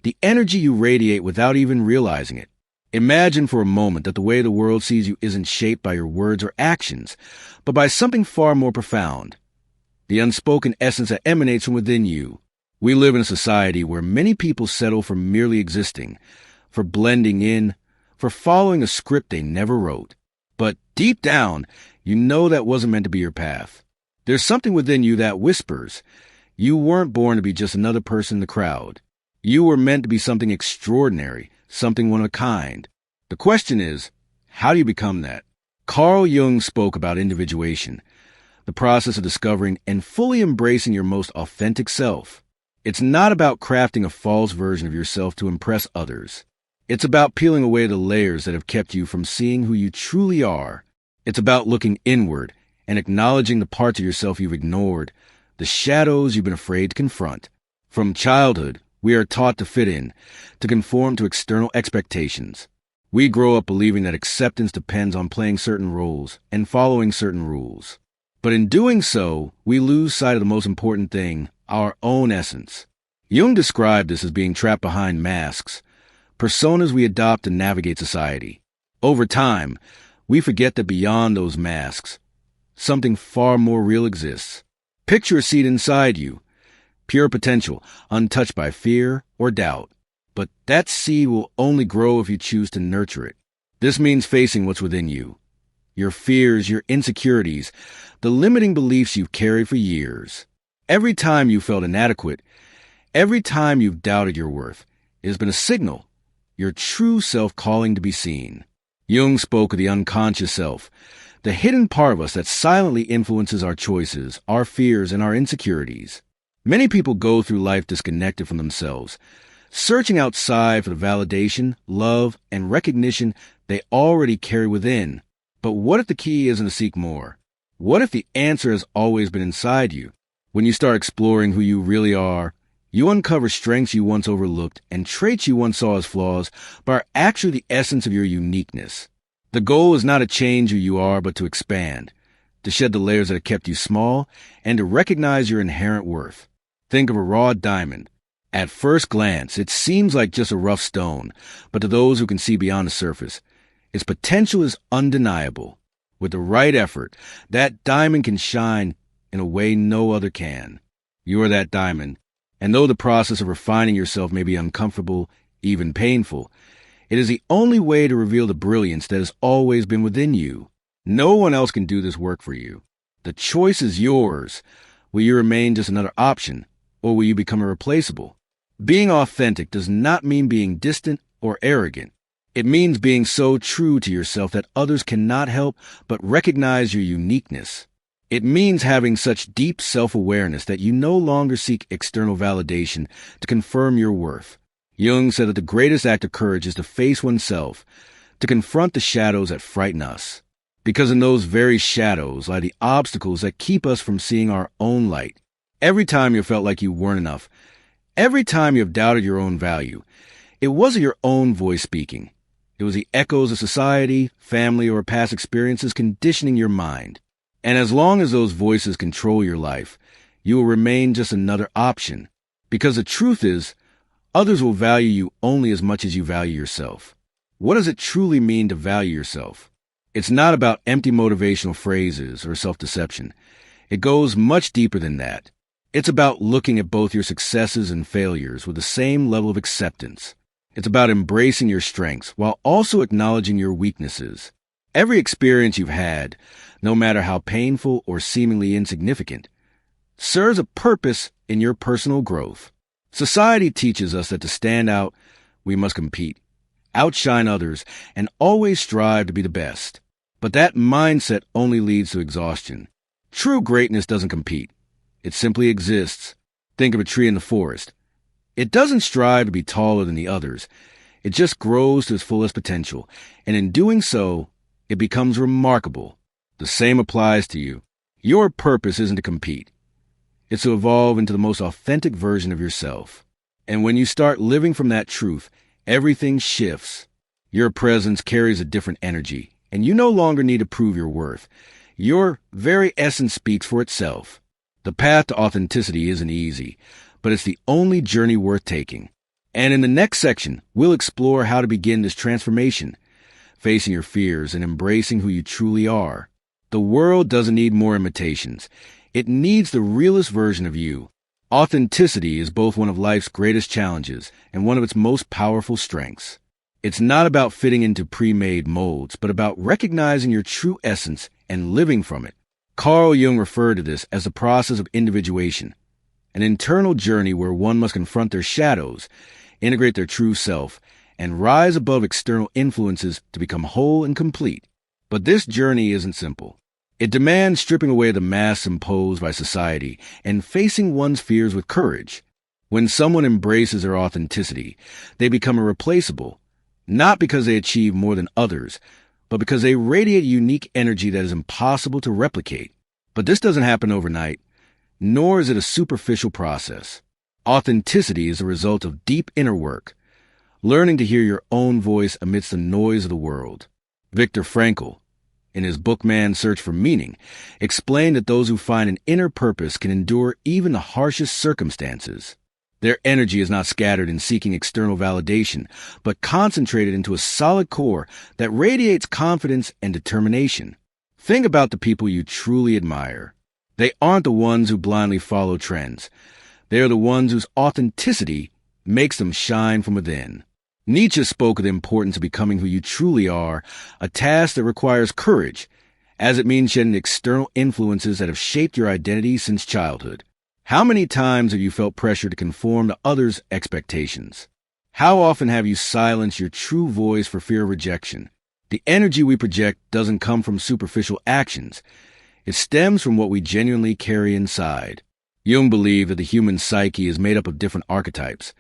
the energy you radiate without even realizing it. Imagine for a moment that the way the world sees you isn't shaped by your words or actions, but by something far more profound. The unspoken essence that emanates from within you. We live in a society where many people settle for merely existing, for blending in, for following a script they never wrote. But deep down, you know that wasn't meant to be your path. There's something within you that whispers, you weren't born to be just another person in the crowd. You were meant to be something extraordinary, something one of a kind. The question is, how do you become that? Carl Jung spoke about individuation, the process of discovering and fully embracing your most authentic self. It's not about crafting a false version of yourself to impress others. It's about peeling away the layers that have kept you from seeing who you truly are. It's about looking inward and acknowledging the parts of yourself you've ignored, the shadows you've been afraid to confront. From childhood, we are taught to fit in, to conform to external expectations. We grow up believing that acceptance depends on playing certain roles and following certain rules. But in doing so, we lose sight of the most important thing, our own essence. Jung described this as being trapped behind masks, personas we adopt to navigate society. Over time, we forget that beyond those masks, something far more real exists. Picture a seed inside you, pure potential, untouched by fear or doubt. But that seed will only grow if you choose to nurture it. This means facing what's within you. Your fears, your insecurities, the limiting beliefs you've carried for years. Every time you felt inadequate, every time you've doubted your worth, it has been a signal, your true self calling to be seen. Jung spoke of the unconscious self, the hidden part of us that silently influences our choices, our fears, and our insecurities. Many people go through life disconnected from themselves, searching outside for the validation, love, and recognition they already carry within. But what if the key isn't to seek more? What if the answer has always been inside you? When you start exploring who you really are, you uncover strengths you once overlooked and traits you once saw as flaws, but are actually the essence of your uniqueness. The goal is not to change who you are, but to expand, to shed the layers that have kept you small, and to recognize your inherent worth. Think of a raw diamond. At first glance, it seems like just a rough stone, but to those who can see beyond the surface, its potential is undeniable. With the right effort, that diamond can shine in a way no other can. You are that diamond, and though the process of refining yourself may be uncomfortable, even painful, it is the only way to reveal the brilliance that has always been within you. No one else can do this work for you. The choice is yours. Will you remain just another option, or will you become irreplaceable? Being authentic does not mean being distant or arrogant. It means being so true to yourself that others cannot help but recognize your uniqueness. It means having such deep self-awareness that you no longer seek external validation to confirm your worth. Jung said that the greatest act of courage is to face oneself, to confront the shadows that frighten us. Because in those very shadows lie the obstacles that keep us from seeing our own light. Every time you felt like you weren't enough, every time you have doubted your own value, it wasn't your own voice speaking. It was the echoes of society, family, or past experiences conditioning your mind. And as long as those voices control your life, you will remain just another option. Because the truth is, others will value you only as much as you value yourself. What does it truly mean to value yourself? It's not about empty motivational phrases or self-deception. It goes much deeper than that. It's about looking at both your successes and failures with the same level of acceptance. It's about embracing your strengths while also acknowledging your weaknesses. Every experience you've had, no matter how painful or seemingly insignificant, serves a purpose in your personal growth. Society teaches us that to stand out, we must compete, outshine others, and always strive to be the best. But that mindset only leads to exhaustion. True greatness doesn't compete. It simply exists. Think of a tree in the forest. It doesn't strive to be taller than the others. It just grows to its fullest potential, and in doing so, it becomes remarkable. The same applies to you. Your purpose isn't to compete. It's to evolve into the most authentic version of yourself. And when you start living from that truth, everything shifts. Your presence carries a different energy, and you no longer need to prove your worth. Your very essence speaks for itself. The path to authenticity isn't easy, but it's the only journey worth taking. And in the next section, we'll explore how to begin this transformation, facing your fears and embracing who you truly are. The world doesn't need more imitations. It needs the realest version of you. Authenticity is both one of life's greatest challenges and one of its most powerful strengths. It's not about fitting into pre-made molds, but about recognizing your true essence and living from it. Carl Jung referred to this as the process of individuation, an internal journey where one must confront their shadows, integrate their true self, and rise above external influences to become whole and complete. But this journey isn't simple. It demands stripping away the masks imposed by society and facing one's fears with courage. When someone embraces their authenticity, they become irreplaceable, not because they achieve more than others, but because they radiate a unique energy that is impossible to replicate. But this doesn't happen overnight, nor is it a superficial process. Authenticity is a result of deep inner work, learning to hear your own voice amidst the noise of the world. Viktor Frankl, in his book Man's Search for Meaning, explained that those who find an inner purpose can endure even the harshest circumstances. Their energy is not scattered in seeking external validation, but concentrated into a solid core that radiates confidence and determination. Think about the people you truly admire. They aren't the ones who blindly follow trends. They are the ones whose authenticity makes them shine from within. Nietzsche spoke of the importance of becoming who you truly are, a task that requires courage, as it means shedding external influences that have shaped your identity since childhood. How many times have you felt pressure to conform to others' expectations? How often have you silenced your true voice for fear of rejection? The energy we project doesn't come from superficial actions. It stems from what we genuinely carry inside. Jung believed that the human psyche is made up of different archetypes,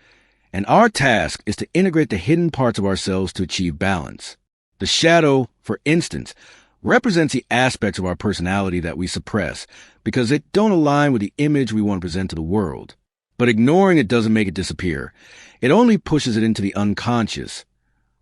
and our task is to integrate the hidden parts of ourselves to achieve balance. The shadow, for instance, represents the aspects of our personality that we suppress because they don't align with the image we want to present to the world. But ignoring it doesn't make it disappear. It only pushes it into the unconscious,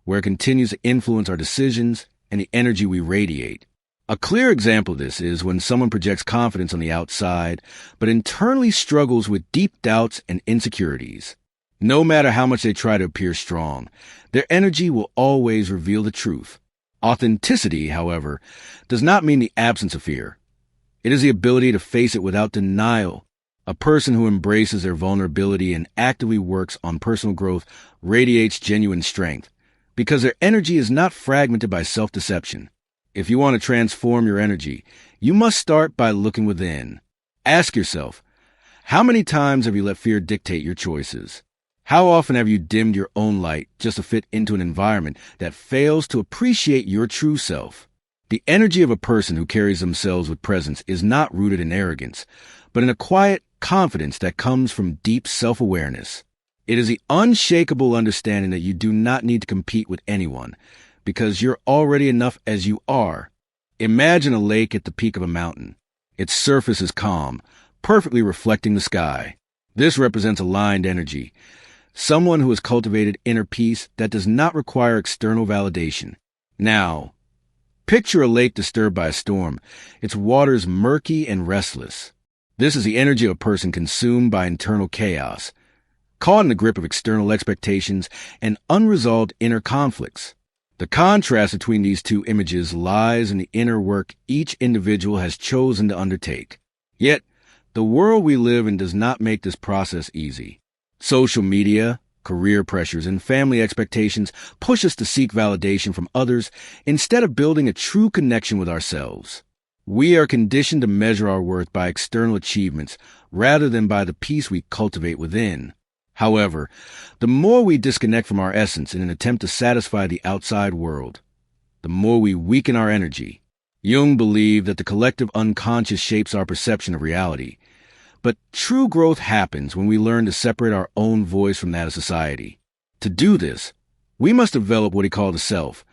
where it continues to influence our decisions and the energy we radiate. A clear example of this is when someone projects confidence on the outside, but internally struggles with deep doubts and insecurities. No matter how much they try to appear strong, their energy will always reveal the truth. Authenticity, however, does not mean the absence of fear. It is the ability to face it without denial. A person who embraces their vulnerability and actively works on personal growth radiates genuine strength, because their energy is not fragmented by self-deception. If you want to transform your energy, you must start by looking within. Ask yourself, how many times have you let fear dictate your choices? How often have you dimmed your own light just to fit into an environment that fails to appreciate your true self? The energy of a person who carries themselves with presence is not rooted in arrogance, but in a quiet confidence that comes from deep self-awareness. It is the unshakable understanding that you do not need to compete with anyone, because you're already enough as you are. Imagine a lake at the peak of a mountain. Its surface is calm, perfectly reflecting the sky. This represents aligned energy, someone who has cultivated inner peace that does not require external validation. Now, picture a lake disturbed by a storm, its waters murky and restless. This is the energy of a person consumed by internal chaos, caught in the grip of external expectations and unresolved inner conflicts. The contrast between these two images lies in the inner work each individual has chosen to undertake. Yet, the world we live in does not make this process easy. Social media, career pressures, and family expectations push us to seek validation from others instead of building a true connection with ourselves. We are conditioned to measure our worth by external achievements rather than by the peace we cultivate within. However, the more we disconnect from our essence in an attempt to satisfy the outside world, the more we weaken our energy. Jung believed that the collective unconscious shapes our perception of reality. But true growth happens when we learn to separate our own voice from that of society. To do this, we must develop what he called the self,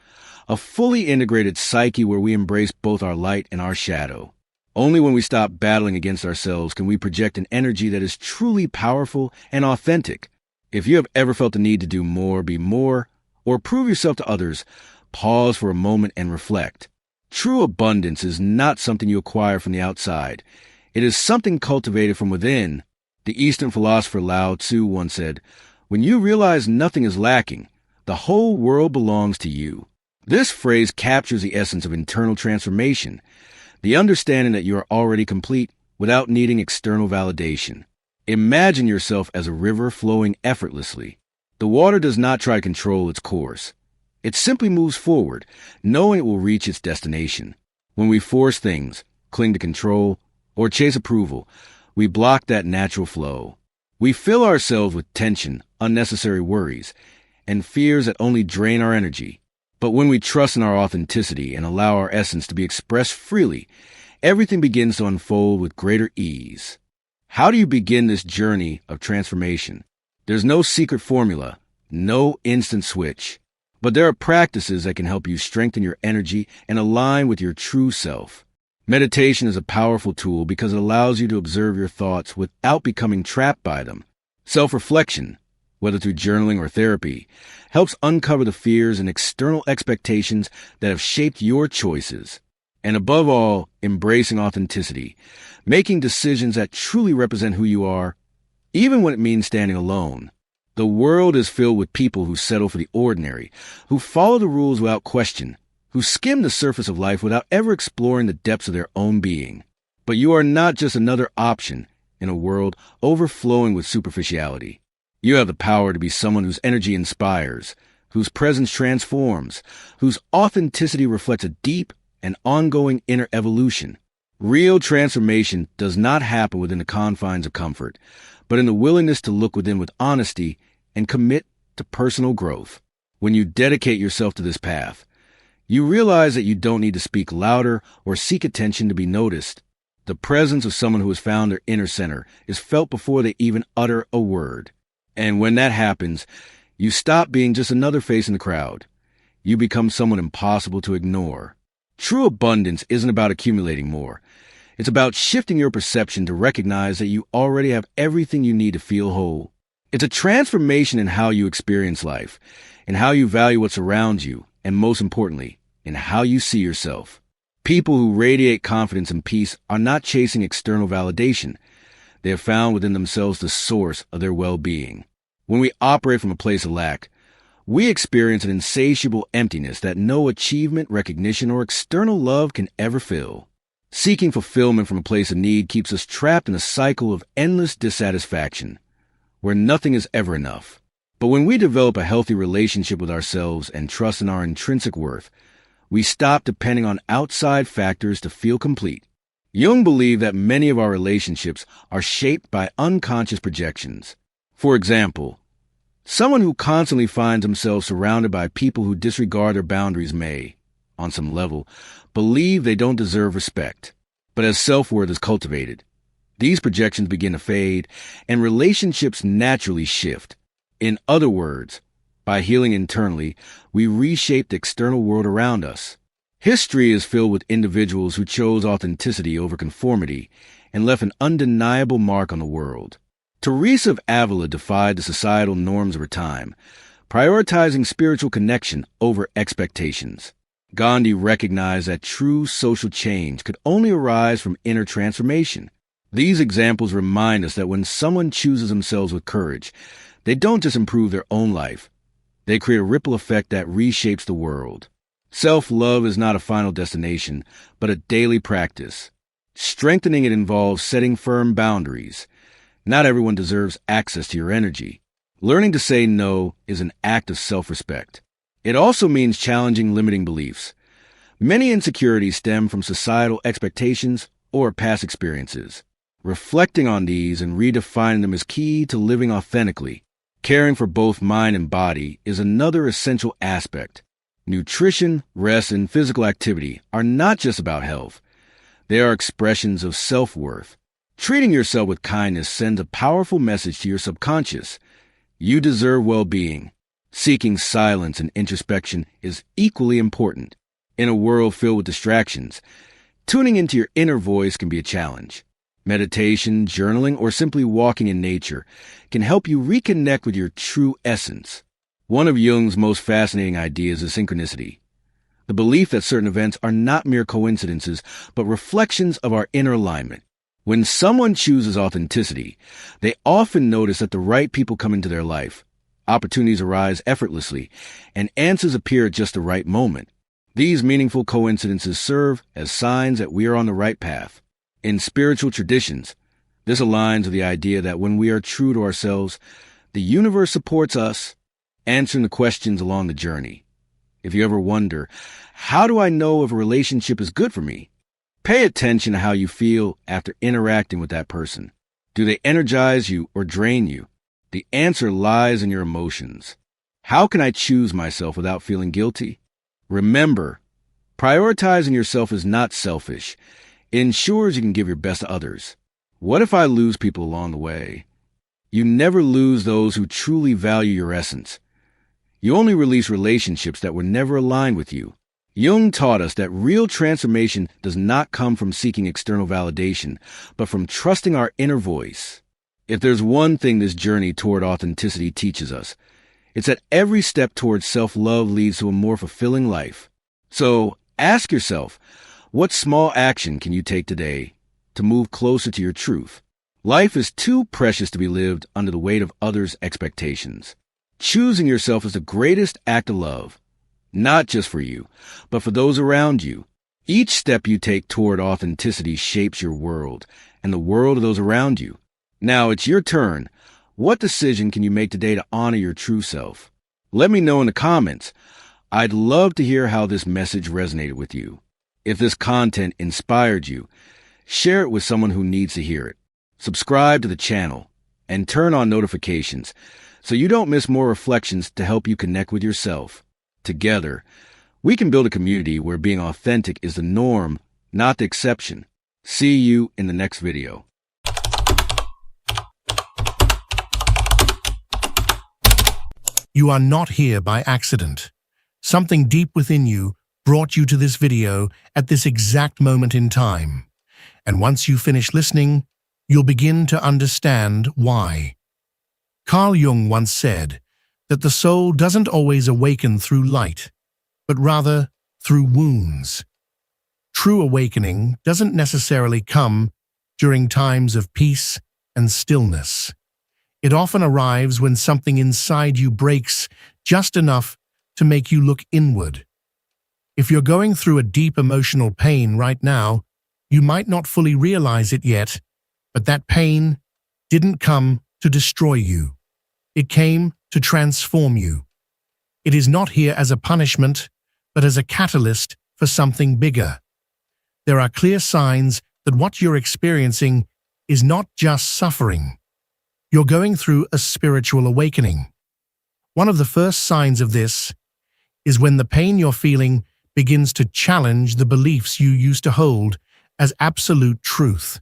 a fully integrated psyche where we embrace both our light and our shadow. Only when we stop battling against ourselves can we project an energy that is truly powerful and authentic. If you have ever felt the need to do more, be more, or prove yourself to others, pause for a moment and reflect. True abundance is not something you acquire from the outside. It is something cultivated from within. The Eastern philosopher Lao Tzu once said, "When you realize nothing is lacking, the whole world belongs to you." This phrase captures the essence of internal transformation, the understanding that you are already complete without needing external validation. Imagine yourself as a river flowing effortlessly. The water does not try to control its course. It simply moves forward, knowing it will reach its destination. When we force things, cling to control, or chase approval, we block that natural flow. We fill ourselves with tension, unnecessary worries, and fears that only drain our energy. But when we trust in our authenticity and allow our essence to be expressed freely, everything begins to unfold with greater ease. How do you begin this journey of transformation? There's no secret formula, no instant switch. But there are practices that can help you strengthen your energy and align with your true self. Meditation is a powerful tool because it allows you to observe your thoughts without becoming trapped by them. Self-reflection, whether through journaling or therapy, helps uncover the fears and external expectations that have shaped your choices. And above all, embracing authenticity, making decisions that truly represent who you are, even when it means standing alone. The world is filled with people who settle for the ordinary, who follow the rules without question, who skim the surface of life without ever exploring the depths of their own being. But you are not just another option in a world overflowing with superficiality. You have the power to be someone whose energy inspires, whose presence transforms, whose authenticity reflects a deep and ongoing inner evolution. Real transformation does not happen within the confines of comfort, but in the willingness to look within with honesty and commit to personal growth. When you dedicate yourself to this path, you realize that you don't need to speak louder or seek attention to be noticed. The presence of someone who has found their inner center is felt before they even utter a word. And when that happens, you stop being just another face in the crowd. You become someone impossible to ignore. True abundance isn't about accumulating more. It's about shifting your perception to recognize that you already have everything you need to feel whole. It's a transformation in how you experience life, in how you value what surrounds you, and most importantly, in how you see yourself. People who radiate confidence and peace are not chasing external validation. They have found within themselves the source of their well-being. When we operate from a place of lack, we experience an insatiable emptiness that no achievement, recognition, or external love can ever fill. Seeking fulfillment from a place of need keeps us trapped in a cycle of endless dissatisfaction, where nothing is ever enough. But when we develop a healthy relationship with ourselves and trust in our intrinsic worth, we stop depending on outside factors to feel complete. Jung believed that many of our relationships are shaped by unconscious projections. For example, someone who constantly finds themselves surrounded by people who disregard their boundaries may, on some level, believe they don't deserve respect. But as self-worth is cultivated, these projections begin to fade and relationships naturally shift. In other words, by healing internally, we reshape the external world around us. History is filled with individuals who chose authenticity over conformity and left an undeniable mark on the world. Teresa of Avila defied the societal norms of her time, prioritizing spiritual connection over expectations. Gandhi recognized that true social change could only arise from inner transformation. These examples remind us that when someone chooses themselves with courage, they don't just improve their own life. They create a ripple effect that reshapes the world. Self-love is not a final destination, but a daily practice. Strengthening it involves setting firm boundaries. Not everyone deserves access to your energy. Learning to say no is an act of self-respect. It also means challenging limiting beliefs. Many insecurities stem from societal expectations or past experiences. Reflecting on these and redefining them is key to living authentically. Caring for both mind and body is another essential aspect. Nutrition, rest, and physical activity are not just about health. They are expressions of self-worth. Treating yourself with kindness sends a powerful message to your subconscious. You deserve well-being. Seeking silence and introspection is equally important. In a world filled with distractions, tuning into your inner voice can be a challenge. Meditation, journaling, or simply walking in nature can help you reconnect with your true essence. One of Jung's most fascinating ideas is synchronicity, the belief that certain events are not mere coincidences, but reflections of our inner alignment. When someone chooses authenticity, they often notice that the right people come into their life. Opportunities arise effortlessly, and answers appear at just the right moment. These meaningful coincidences serve as signs that we are on the right path. In spiritual traditions, this aligns with the idea that when we are true to ourselves, the universe supports us, answering the questions along the journey. If you ever wonder, how do I know if a relationship is good for me? Pay attention to how you feel after interacting with that person. Do they energize you or drain you? The answer lies in your emotions. How can I choose myself without feeling guilty? Remember, prioritizing yourself is not selfish. It ensures you can give your best to others. What if I lose people along the way? You never lose those who truly value your essence. You only release relationships that were never aligned with you. Jung taught us that real transformation does not come from seeking external validation, but from trusting our inner voice. If there's one thing this journey toward authenticity teaches us, it's that every step towards self-love leads to a more fulfilling life. So ask yourself, what small action can you take today to move closer to your truth? Life is too precious to be lived under the weight of others' expectations. Choosing yourself is the greatest act of love, not just for you, but for those around you. Each step you take toward authenticity shapes your world and the world of those around you. Now it's your turn. What decision can you make today to honor your true self? Let me know in the comments. I'd love to hear how this message resonated with you. If this content inspired you, share it with someone who needs to hear it. Subscribe to the channel and turn on notifications so you don't miss more reflections to help you connect with yourself. Together, we can build a community where being authentic is the norm, not the exception. See you in the next video. You are not here by accident. Something deep within you brought you to this video at this exact moment in time. And once you finish listening, you'll begin to understand why. Carl Jung once said that the soul doesn't always awaken through light, but rather through wounds. True awakening doesn't necessarily come during times of peace and stillness. It often arrives when something inside you breaks just enough to make you look inward. If you're going through a deep emotional pain right now, you might not fully realize it yet, but that pain didn't come to destroy you. It came to transform you. It is not here as a punishment, but as a catalyst for something bigger. There are clear signs that what you're experiencing is not just suffering. You're going through a spiritual awakening. One of the first signs of this is when the pain you're feeling begins to challenge the beliefs you used to hold as absolute truth.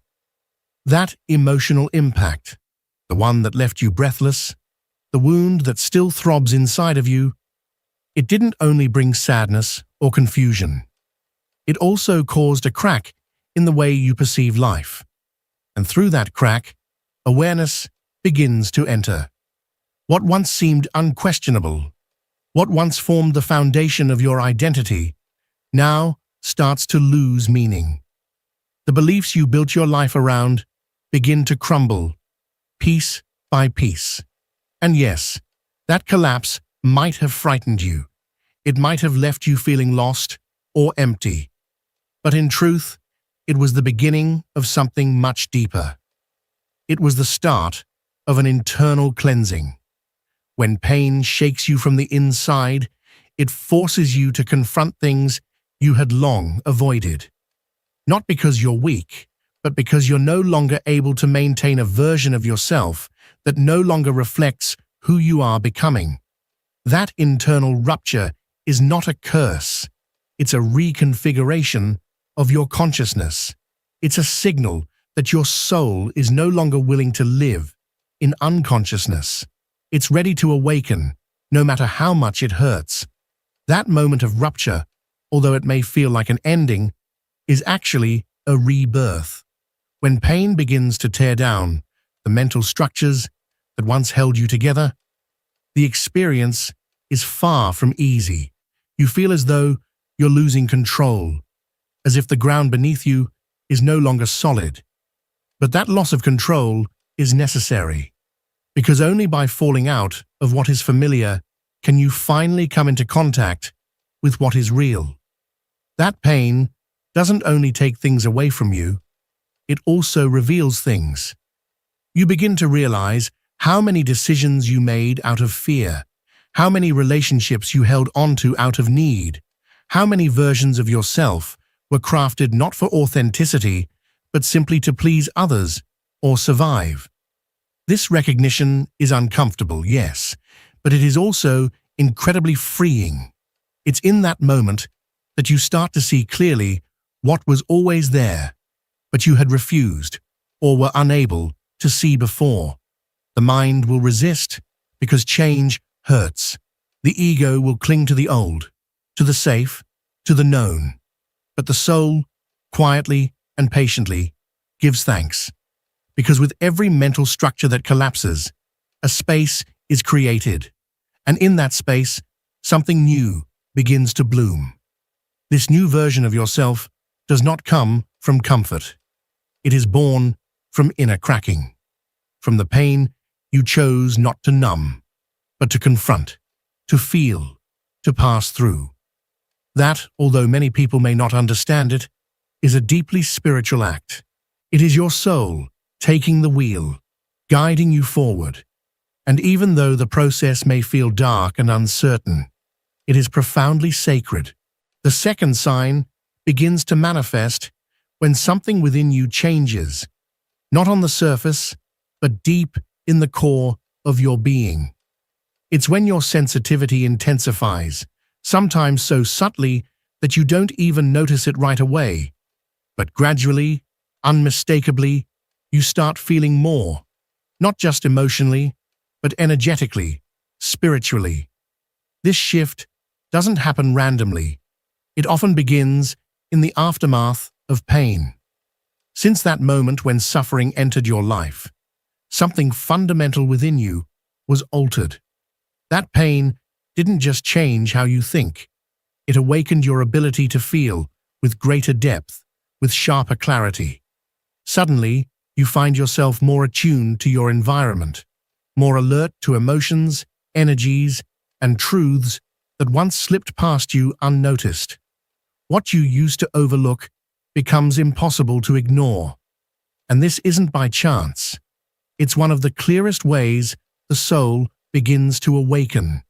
That emotional impact, the one that left you breathless, the wound that still throbs inside of you, it didn't only bring sadness or confusion. It also caused a crack in the way you perceive life. And through that crack, awareness begins to enter. What once seemed unquestionable, what once formed the foundation of your identity, now starts to lose meaning. The beliefs you built your life around begin to crumble, piece by piece. And yes, that collapse might have frightened you. It might have left you feeling lost or empty. But in truth, it was the beginning of something much deeper. It was the start of an internal cleansing. When pain shakes you from the inside, it forces you to confront things you had long avoided. Not because you're weak, but because you're no longer able to maintain a version of yourself that no longer reflects who you are becoming. That internal rupture is not a curse. It's a reconfiguration of your consciousness. It's a signal that your soul is no longer willing to live in unconsciousness. It's ready to awaken, no matter how much it hurts. That moment of rupture, although it may feel like an ending, is actually a rebirth. When pain begins to tear down the mental structures that once held you together, the experience is far from easy. You feel as though you're losing control, as if the ground beneath you is no longer solid. But that loss of control is necessary, because only by falling out of what is familiar can you finally come into contact with what is real. That pain doesn't only take things away from you, it also reveals things. You begin to realize how many decisions you made out of fear, how many relationships you held onto out of need, how many versions of yourself were crafted not for authenticity, but simply to please others or survive. This recognition is uncomfortable, yes, but it is also incredibly freeing. It's in that moment that you start to see clearly what was always there, but you had refused or were unable to see before. The mind will resist because change hurts. The ego will cling to the old, to the safe, to the known. But the soul, quietly and patiently, gives thanks. Because with every mental structure that collapses, a space is created. And in that space, something new begins to bloom. This new version of yourself does not come from comfort. It is born from inner cracking, from the pain you chose not to numb, but to confront, to feel, to pass through. That, although many people may not understand it, is a deeply spiritual act. It is your soul taking the wheel, guiding you forward. And even though the process may feel dark and uncertain, it is profoundly sacred. The second sign begins to manifest when something within you changes, not on the surface, but deep in the core of your being. It's when your sensitivity intensifies, sometimes so subtly that you don't even notice it right away. But gradually, unmistakably, you start feeling more, not just emotionally, but energetically, spiritually. This shift doesn't happen randomly. It often begins in the aftermath of pain. Since that moment when suffering entered your life, something fundamental within you was altered. That pain didn't just change how you think. It awakened your ability to feel with greater depth, with sharper clarity. Suddenly, you find yourself more attuned to your environment, more alert to emotions, energies, and truths that once slipped past you unnoticed. What you used to overlook becomes impossible to ignore. And this isn't by chance. It's one of the clearest ways the soul begins to awaken.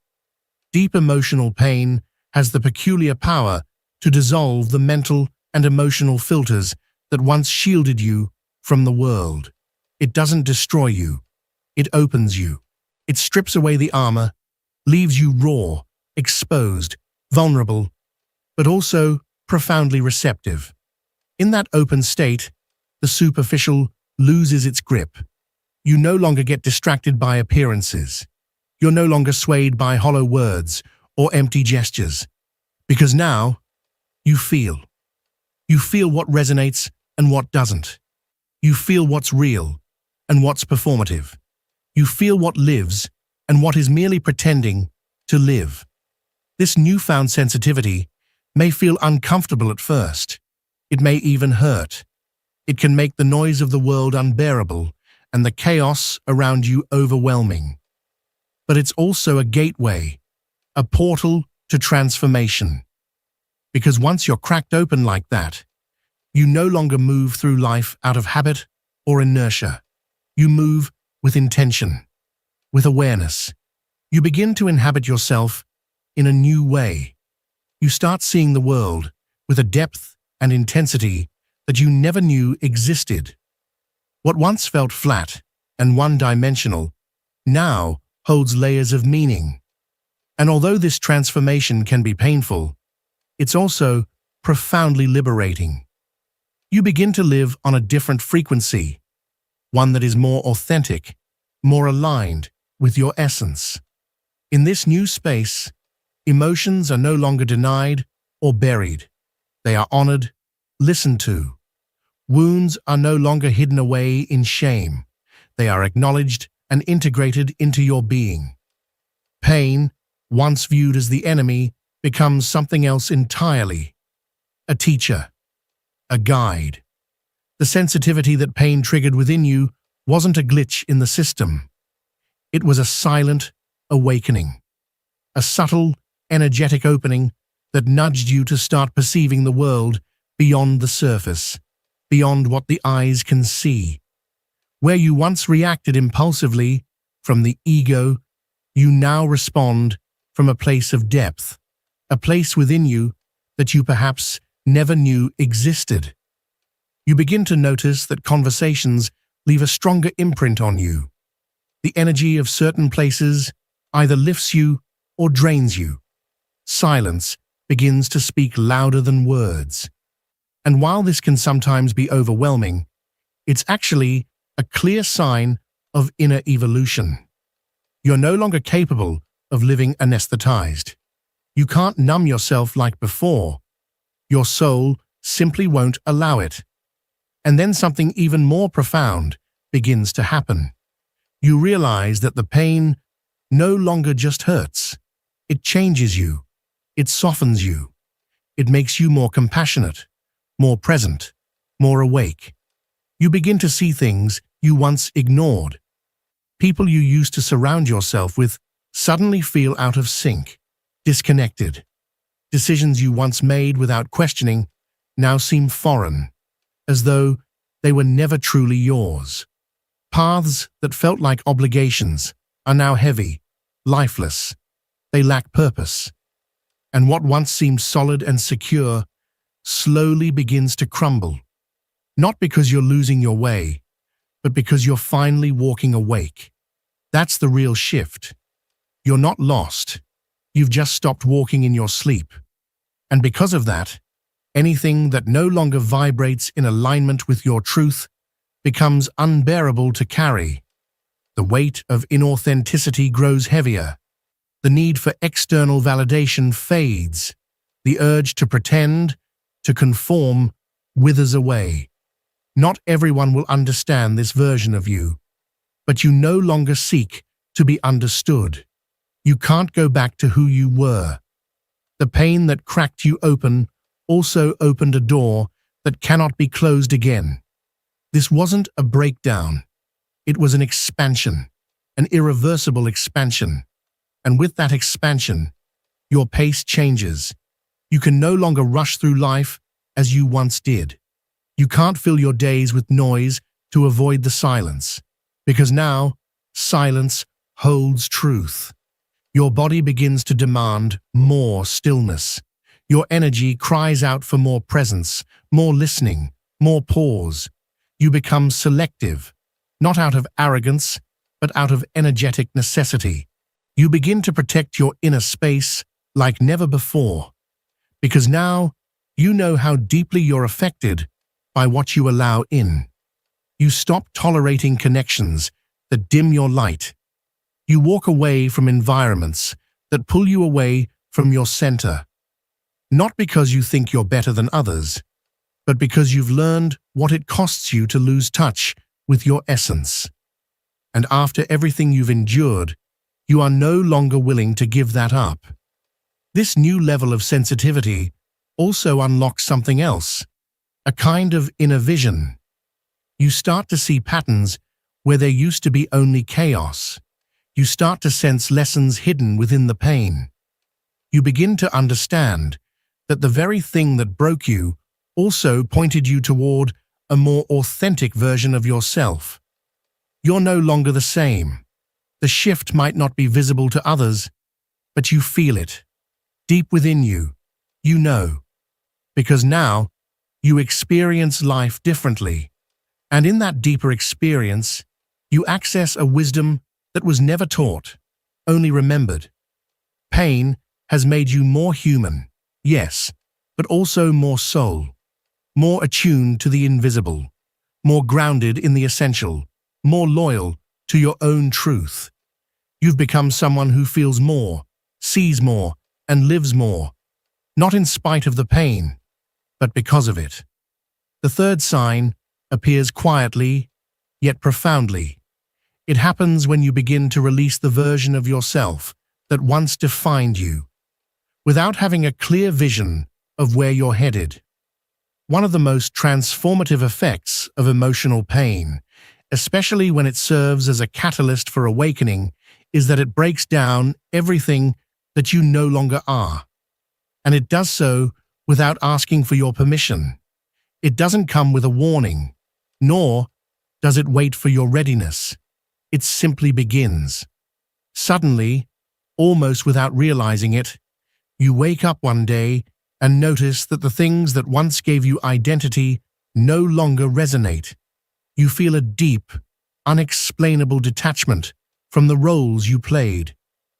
Deep emotional pain has the peculiar power to dissolve the mental and emotional filters that once shielded you from the world. It doesn't destroy you. It opens you. It strips away the armor, leaves you raw, exposed, vulnerable, but also profoundly receptive. In that open state, the superficial loses its grip. You no longer get distracted by appearances. You're no longer swayed by hollow words or empty gestures. Because now, you feel. You feel what resonates and what doesn't. You feel what's real and what's performative. You feel what lives and what is merely pretending to live. This newfound sensitivity may feel uncomfortable at first. It may even hurt. It can make the noise of the world unbearable and the chaos around you overwhelming. But it's also a gateway, a portal to transformation. Because once you're cracked open like that, you no longer move through life out of habit or inertia. You move with intention, with awareness. You begin to inhabit yourself in a new way. You start seeing the world with a depth and intensity that you never knew existed. What once felt flat and one-dimensional now holds layers of meaning. And although this transformation can be painful, it's also profoundly liberating. You begin to live on a different frequency, one that is more authentic, more aligned with your essence. In this new space, emotions are no longer denied or buried. They are honored, listened to. Wounds are no longer hidden away in shame. They are acknowledged and integrated into your being. Pain, once viewed as the enemy, becomes something else entirely. A teacher, a guide. The sensitivity that pain triggered within you wasn't a glitch in the system. It was a silent awakening, a subtle, energetic opening that nudged you to start perceiving the world beyond the surface, beyond what the eyes can see. Where you once reacted impulsively from the ego, you now respond from a place of depth, a place within you that you perhaps never knew existed. You begin to notice that conversations leave a stronger imprint on you. The energy of certain places either lifts you or drains you. Silence begins to speak louder than words. And while this can sometimes be overwhelming, it's actually a clear sign of inner evolution. You're no longer capable of living anesthetized. You can't numb yourself like before. Your soul simply won't allow it. And then something even more profound begins to happen. You realize that the pain no longer just hurts. It changes you. It softens you. It makes you more compassionate, more present, more awake. You begin to see things you once ignored. People you used to surround yourself with suddenly feel out of sync, disconnected. Decisions you once made without questioning now seem foreign, as though they were never truly yours. Paths that felt like obligations are now heavy, lifeless. They lack purpose. And what once seemed solid and secure slowly begins to crumble. Not because you're losing your way, but because you're finally walking awake. That's the real shift. You're not lost. You've just stopped walking in your sleep. And because of that, anything that no longer vibrates in alignment with your truth becomes unbearable to carry. The weight of inauthenticity grows heavier. The need for external validation fades. The urge to pretend, to conform, withers away. Not everyone will understand this version of you, but you no longer seek to be understood. You can't go back to who you were. The pain that cracked you open also opened a door that cannot be closed again. This wasn't a breakdown. It was an expansion, an irreversible expansion. And with that expansion, your pace changes. You can no longer rush through life as you once did. You can't fill your days with noise to avoid the silence, because now silence holds truth. Your body begins to demand more stillness. Your energy cries out for more presence, more listening, more pause. You become selective, not out of arrogance, but out of energetic necessity. You begin to protect your inner space like never before, because now you know how deeply you're affected by what you allow in. You stop tolerating connections that dim your light. You walk away from environments that pull you away from your center, not because you think you're better than others, but because you've learned what it costs you to lose touch with your essence. And after everything you've endured, you are no longer willing to give that up. This new level of sensitivity also unlocks something else, a kind of inner vision. You start to see patterns where there used to be only chaos. You start to sense lessons hidden within the pain. You begin to understand that the very thing that broke you also pointed you toward a more authentic version of yourself. You're no longer the same. The shift might not be visible to others, but you feel it. Deep within you, you know. Because now, you experience life differently. And in that deeper experience, you access a wisdom that was never taught, only remembered. Pain has made you more human, yes, but also more soul, more attuned to the invisible, more grounded in the essential, more loyal to your own truth. You've become someone who feels more, sees more, and lives more, not in spite of the pain, but because of it. The third sign appears quietly, yet profoundly. It happens when you begin to release the version of yourself that once defined you, without having a clear vision of where you're headed. One of the most transformative effects of emotional pain, especially when it serves as a catalyst for awakening, is that it breaks down everything that you no longer are. And it does so without asking for your permission. It doesn't come with a warning, nor does it wait for your readiness. It simply begins. Suddenly, almost without realizing it, you wake up one day and notice that the things that once gave you identity no longer resonate. You feel a deep, unexplainable detachment from the roles you played,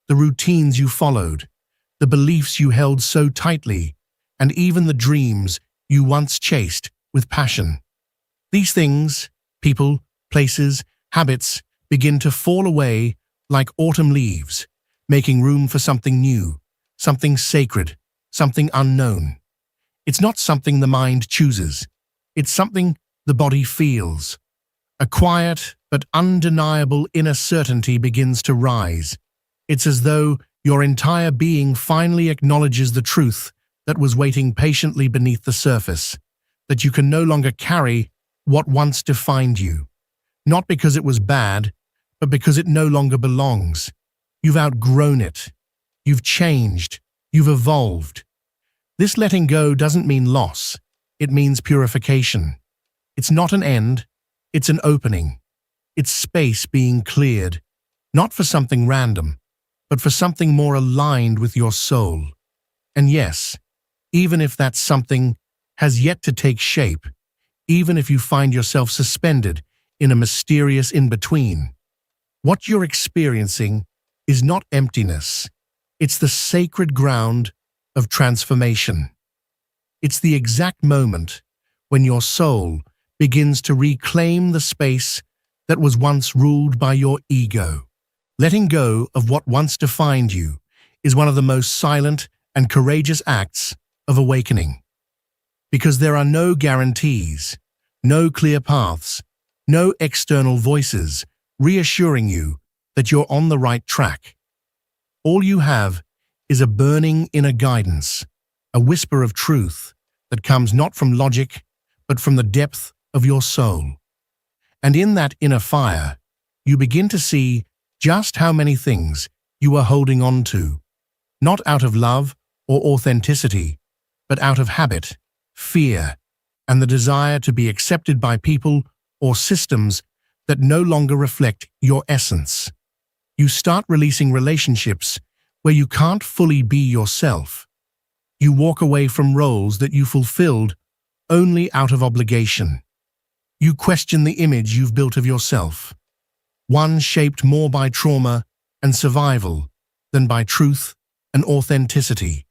the routines you followed, the beliefs you held so tightly, and even the dreams you once chased with passion. These things, people, places, habits, begin to fall away like autumn leaves, making room for something new, something sacred, something unknown. It's not something the mind chooses. It's something the body feels. A quiet but undeniable inner certainty begins to rise. It's as though your entire being finally acknowledges the truth that was waiting patiently beneath the surface, that you can no longer carry what once defined you. Not because it was bad, but because it no longer belongs. You've outgrown it. You've changed. You've evolved. This letting go doesn't mean loss. It means purification. It's not an end. It's an opening. It's space being cleared, not for something random, but for something more aligned with your soul. And yes, even if that something has yet to take shape, even if you find yourself suspended in a mysterious in-between, what you're experiencing is not emptiness. It's the sacred ground of transformation. It's the exact moment when your soul begins to reclaim the space that was once ruled by your ego. Letting go of what once defined you is one of the most silent and courageous acts of awakening. Because there are no guarantees, no clear paths, no external voices reassuring you that you're on the right track. All you have is a burning inner guidance, a whisper of truth that comes not from logic, but from the depth of your soul. And in that inner fire, you begin to see just how many things you are holding on to, not out of love or authenticity, but out of habit, fear, and the desire to be accepted by people or systems that no longer reflect your essence. You start releasing relationships where you can't fully be yourself. You walk away from roles that you fulfilled only out of obligation. You question the image you've built of yourself, one shaped more by trauma and survival than by truth and authenticity.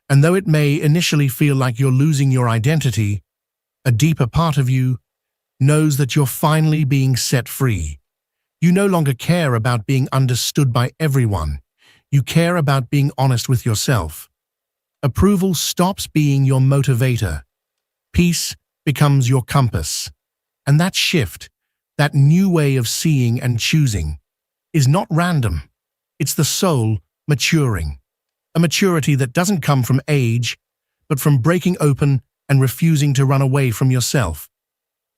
And though it may initially feel like you're losing your identity, a deeper part of you knows that you're finally being set free. You no longer care about being understood by everyone. You care about being honest with yourself. Approval stops being your motivator. Peace becomes your compass. And that shift, that new way of seeing and choosing, is not random. It's the soul maturing. A maturity that doesn't come from age, but from breaking open and refusing to run away from yourself.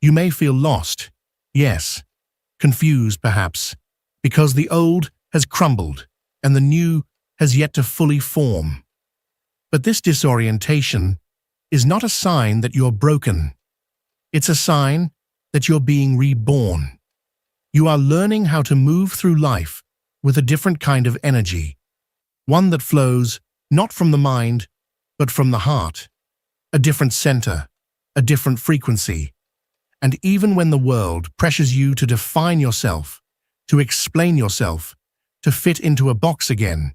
You may feel lost, yes, confused perhaps, because the old has crumbled and the new has yet to fully form. But this disorientation is not a sign that you're broken. It's a sign that you're being reborn. You are learning how to move through life with a different kind of energy, one that flows not from the mind, but from the heart, a different center, a different frequency. And even when the world pressures you to define yourself, to explain yourself, to fit into a box again,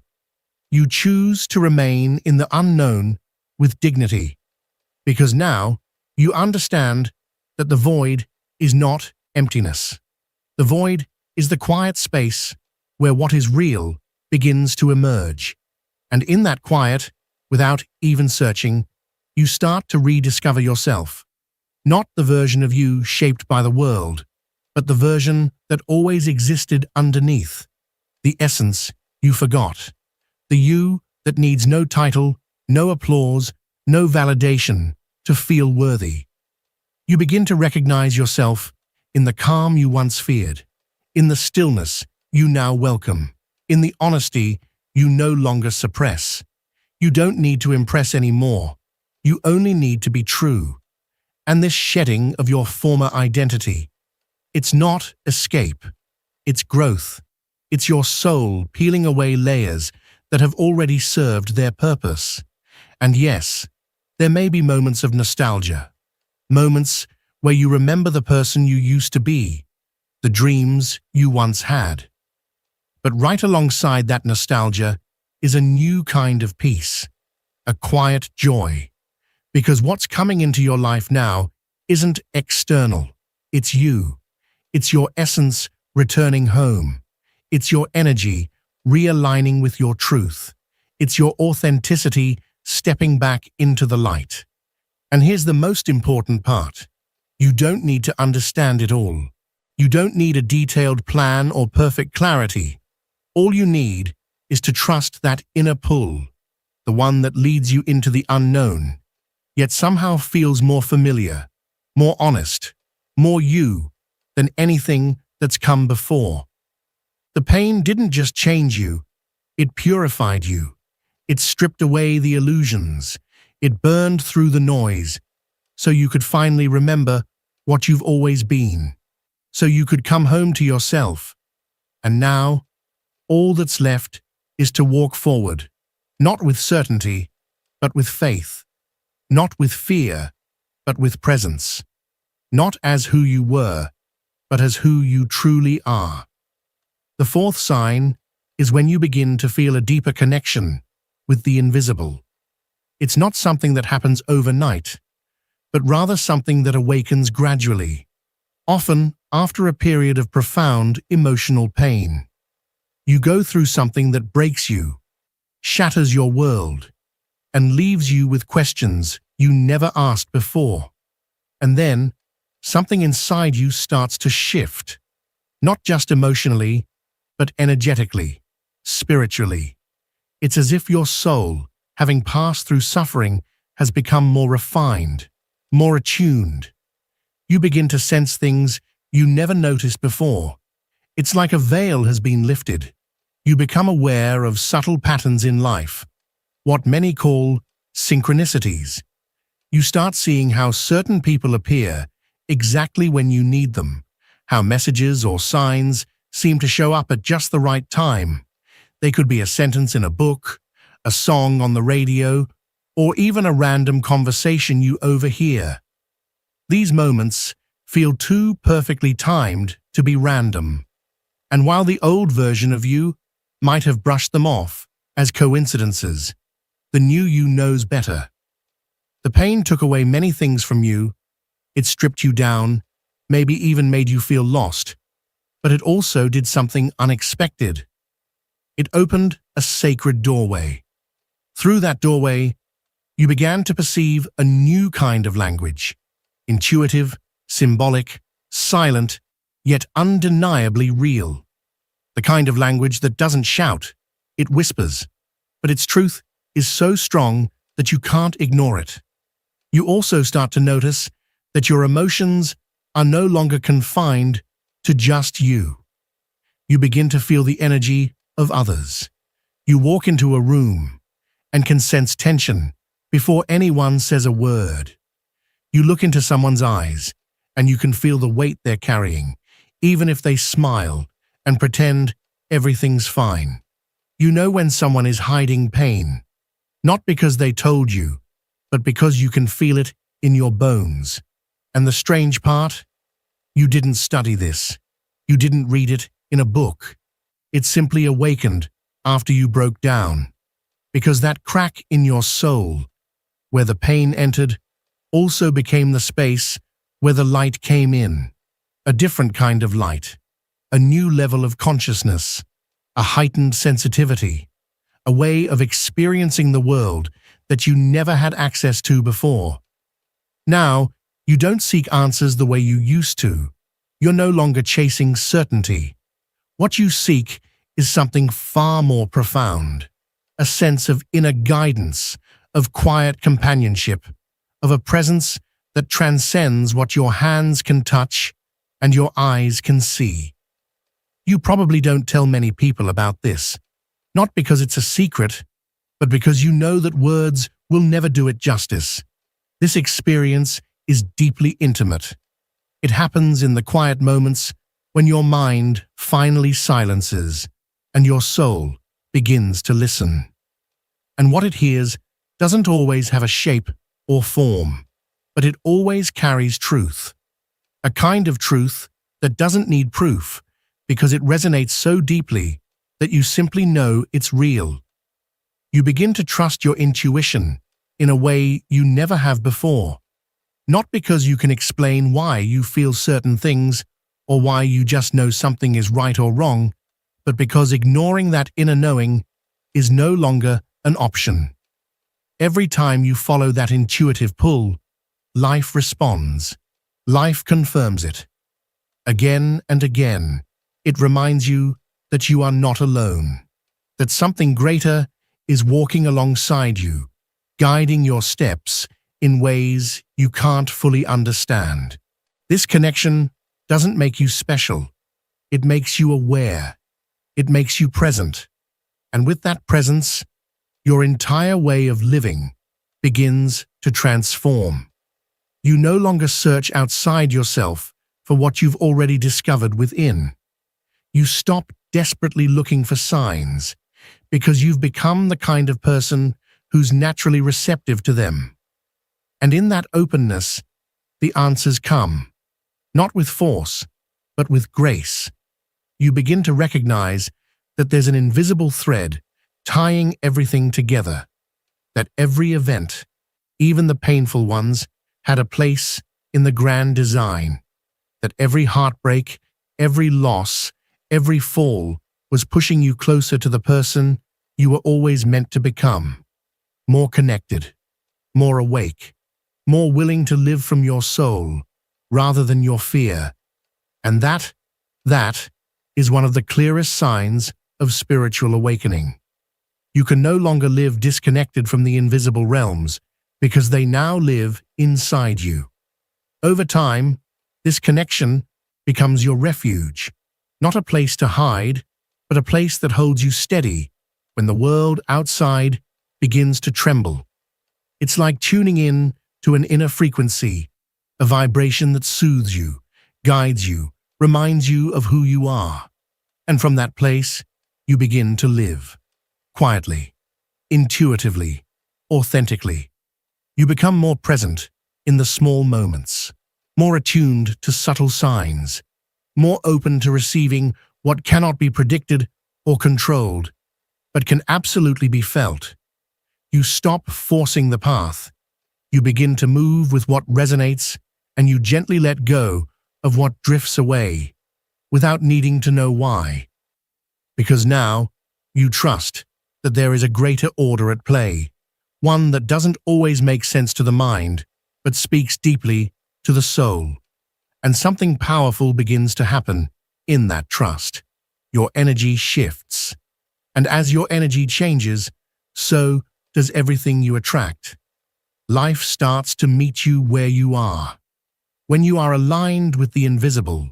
you choose to remain in the unknown with dignity, because now you understand that the void is not emptiness. The void is the quiet space where what is real begins to emerge. And in that quiet, without even searching, you start to rediscover yourself. Not the version of you shaped by the world, but the version that always existed underneath. The essence you forgot. The you that needs no title, no applause, no validation to feel worthy. You begin to recognize yourself in the calm you once feared, in the stillness you now welcome, in the honesty you no longer suppress. You don't need to impress anymore. You only need to be true. And this shedding of your former identity, it's not escape, it's growth. It's your soul peeling away layers that have already served their purpose. And yes, there may be moments of nostalgia, moments where you remember the person you used to be, the dreams you once had. But right alongside that nostalgia is a new kind of peace, a quiet joy. Because what's coming into your life now isn't external. It's you. It's your essence returning home. It's your energy realigning with your truth. It's your authenticity stepping back into the light. And here's the most important part. You don't need to understand it all. You don't need a detailed plan or perfect clarity. All you need is to trust that inner pull, the one that leads you into the unknown, yet somehow feels more familiar, more honest, more you than anything that's come before. The pain didn't just change you, it purified you. It stripped away the illusions. It burned through the noise, so you could finally remember what you've always been, so you could come home to yourself. And now, all that's left is to walk forward, not with certainty, but with faith, not with fear, but with presence, not as who you were, but as who you truly are. The fourth sign is when you begin to feel a deeper connection with the invisible. It's not something that happens overnight, but rather something that awakens gradually, often after a period of profound emotional pain. You go through something that breaks you, shatters your world, and leaves you with questions you never asked before. And then, something inside you starts to shift, not just emotionally, but energetically, spiritually. It's as if your soul, having passed through suffering, has become more refined, more attuned. You begin to sense things you never noticed before. It's like a veil has been lifted. You become aware of subtle patterns in life, what many call synchronicities. You start seeing how certain people appear exactly when you need them, how messages or signs seem to show up at just the right time. They could be a sentence in a book, a song on the radio, or even a random conversation you overhear. These moments feel too perfectly timed to be random. And while the old version of you might have brushed them off as coincidences, the new you knows better. The pain took away many things from you. It stripped you down, maybe even made you feel lost. But it also did something unexpected. It opened a sacred doorway. Through that doorway, you began to perceive a new kind of language, intuitive, symbolic, silent, yet undeniably real. The kind of language that doesn't shout, it whispers, but its truth is so strong that you can't ignore it. You also start to notice that your emotions are no longer confined to just you. You begin to feel the energy of others. You walk into a room and can sense tension before anyone says a word. You look into someone's eyes and you can feel the weight they're carrying, even if they smile and pretend everything's fine. You know when someone is hiding pain, not because they told you, but because you can feel it in your bones. And the strange part? You didn't study this. You didn't read it in a book. It simply awakened after you broke down. Because that crack in your soul, where the pain entered, also became the space where the light came in. A different kind of light. A new level of consciousness. A heightened sensitivity. A way of experiencing the world that you never had access to before. Now, you don't seek answers the way you used to. You're no longer chasing certainty. What you seek is something far more profound. A sense of inner guidance, of quiet companionship, of a presence that transcends what your hands can touch and your eyes can see. You probably don't tell many people about this, not because it's a secret, but because you know that words will never do it justice. This experience is deeply intimate. It happens in the quiet moments when your mind finally silences and your soul begins to listen. And what it hears doesn't always have a shape or form, but it always carries truth. A kind of truth that doesn't need proof because it resonates so deeply that you simply know it's real. You begin to trust your intuition in a way you never have before. Not because you can explain why you feel certain things or why you just know something is right or wrong, but because ignoring that inner knowing is no longer an option. Every time you follow that intuitive pull, life responds. Life confirms it. Again and again, it reminds you that you are not alone, that something greater is walking alongside you, guiding your steps in ways you can't fully understand. This connection doesn't make you special. It makes you aware. It makes you present. And with that presence, your entire way of living begins to transform. You no longer search outside yourself for what you've already discovered within. You stop desperately looking for signs because you've become the kind of person who's naturally receptive to them. And in that openness, the answers come, not with force, but with grace. You begin to recognize that there's an invisible thread tying everything together, that every event, even the painful ones, had a place in the grand design, that every heartbreak, every loss, every fall was pushing you closer to the person you were always meant to become, more connected, more awake, more willing to live from your soul rather than your fear. And that is one of the clearest signs of spiritual awakening. You can no longer live disconnected from the invisible realms because they now live inside you. Over time, this connection becomes your refuge, not a place to hide, but a place that holds you steady when the world outside begins to tremble. It's like tuning in to an inner frequency, a vibration that soothes you, guides you, reminds you of who you are. And from that place, you begin to live. Quietly, intuitively, authentically. You become more present in the small moments, more attuned to subtle signs, more open to receiving what cannot be predicted or controlled, but can absolutely be felt. You stop forcing the path. You begin to move with what resonates, and you gently let go of what drifts away, without needing to know why. Because now, you trust that there is a greater order at play, one that doesn't always make sense to the mind, but speaks deeply to the soul. And something powerful begins to happen in that trust. Your energy shifts. And as your energy changes, so does everything you attract. Life starts to meet you where you are. When you are aligned with the invisible,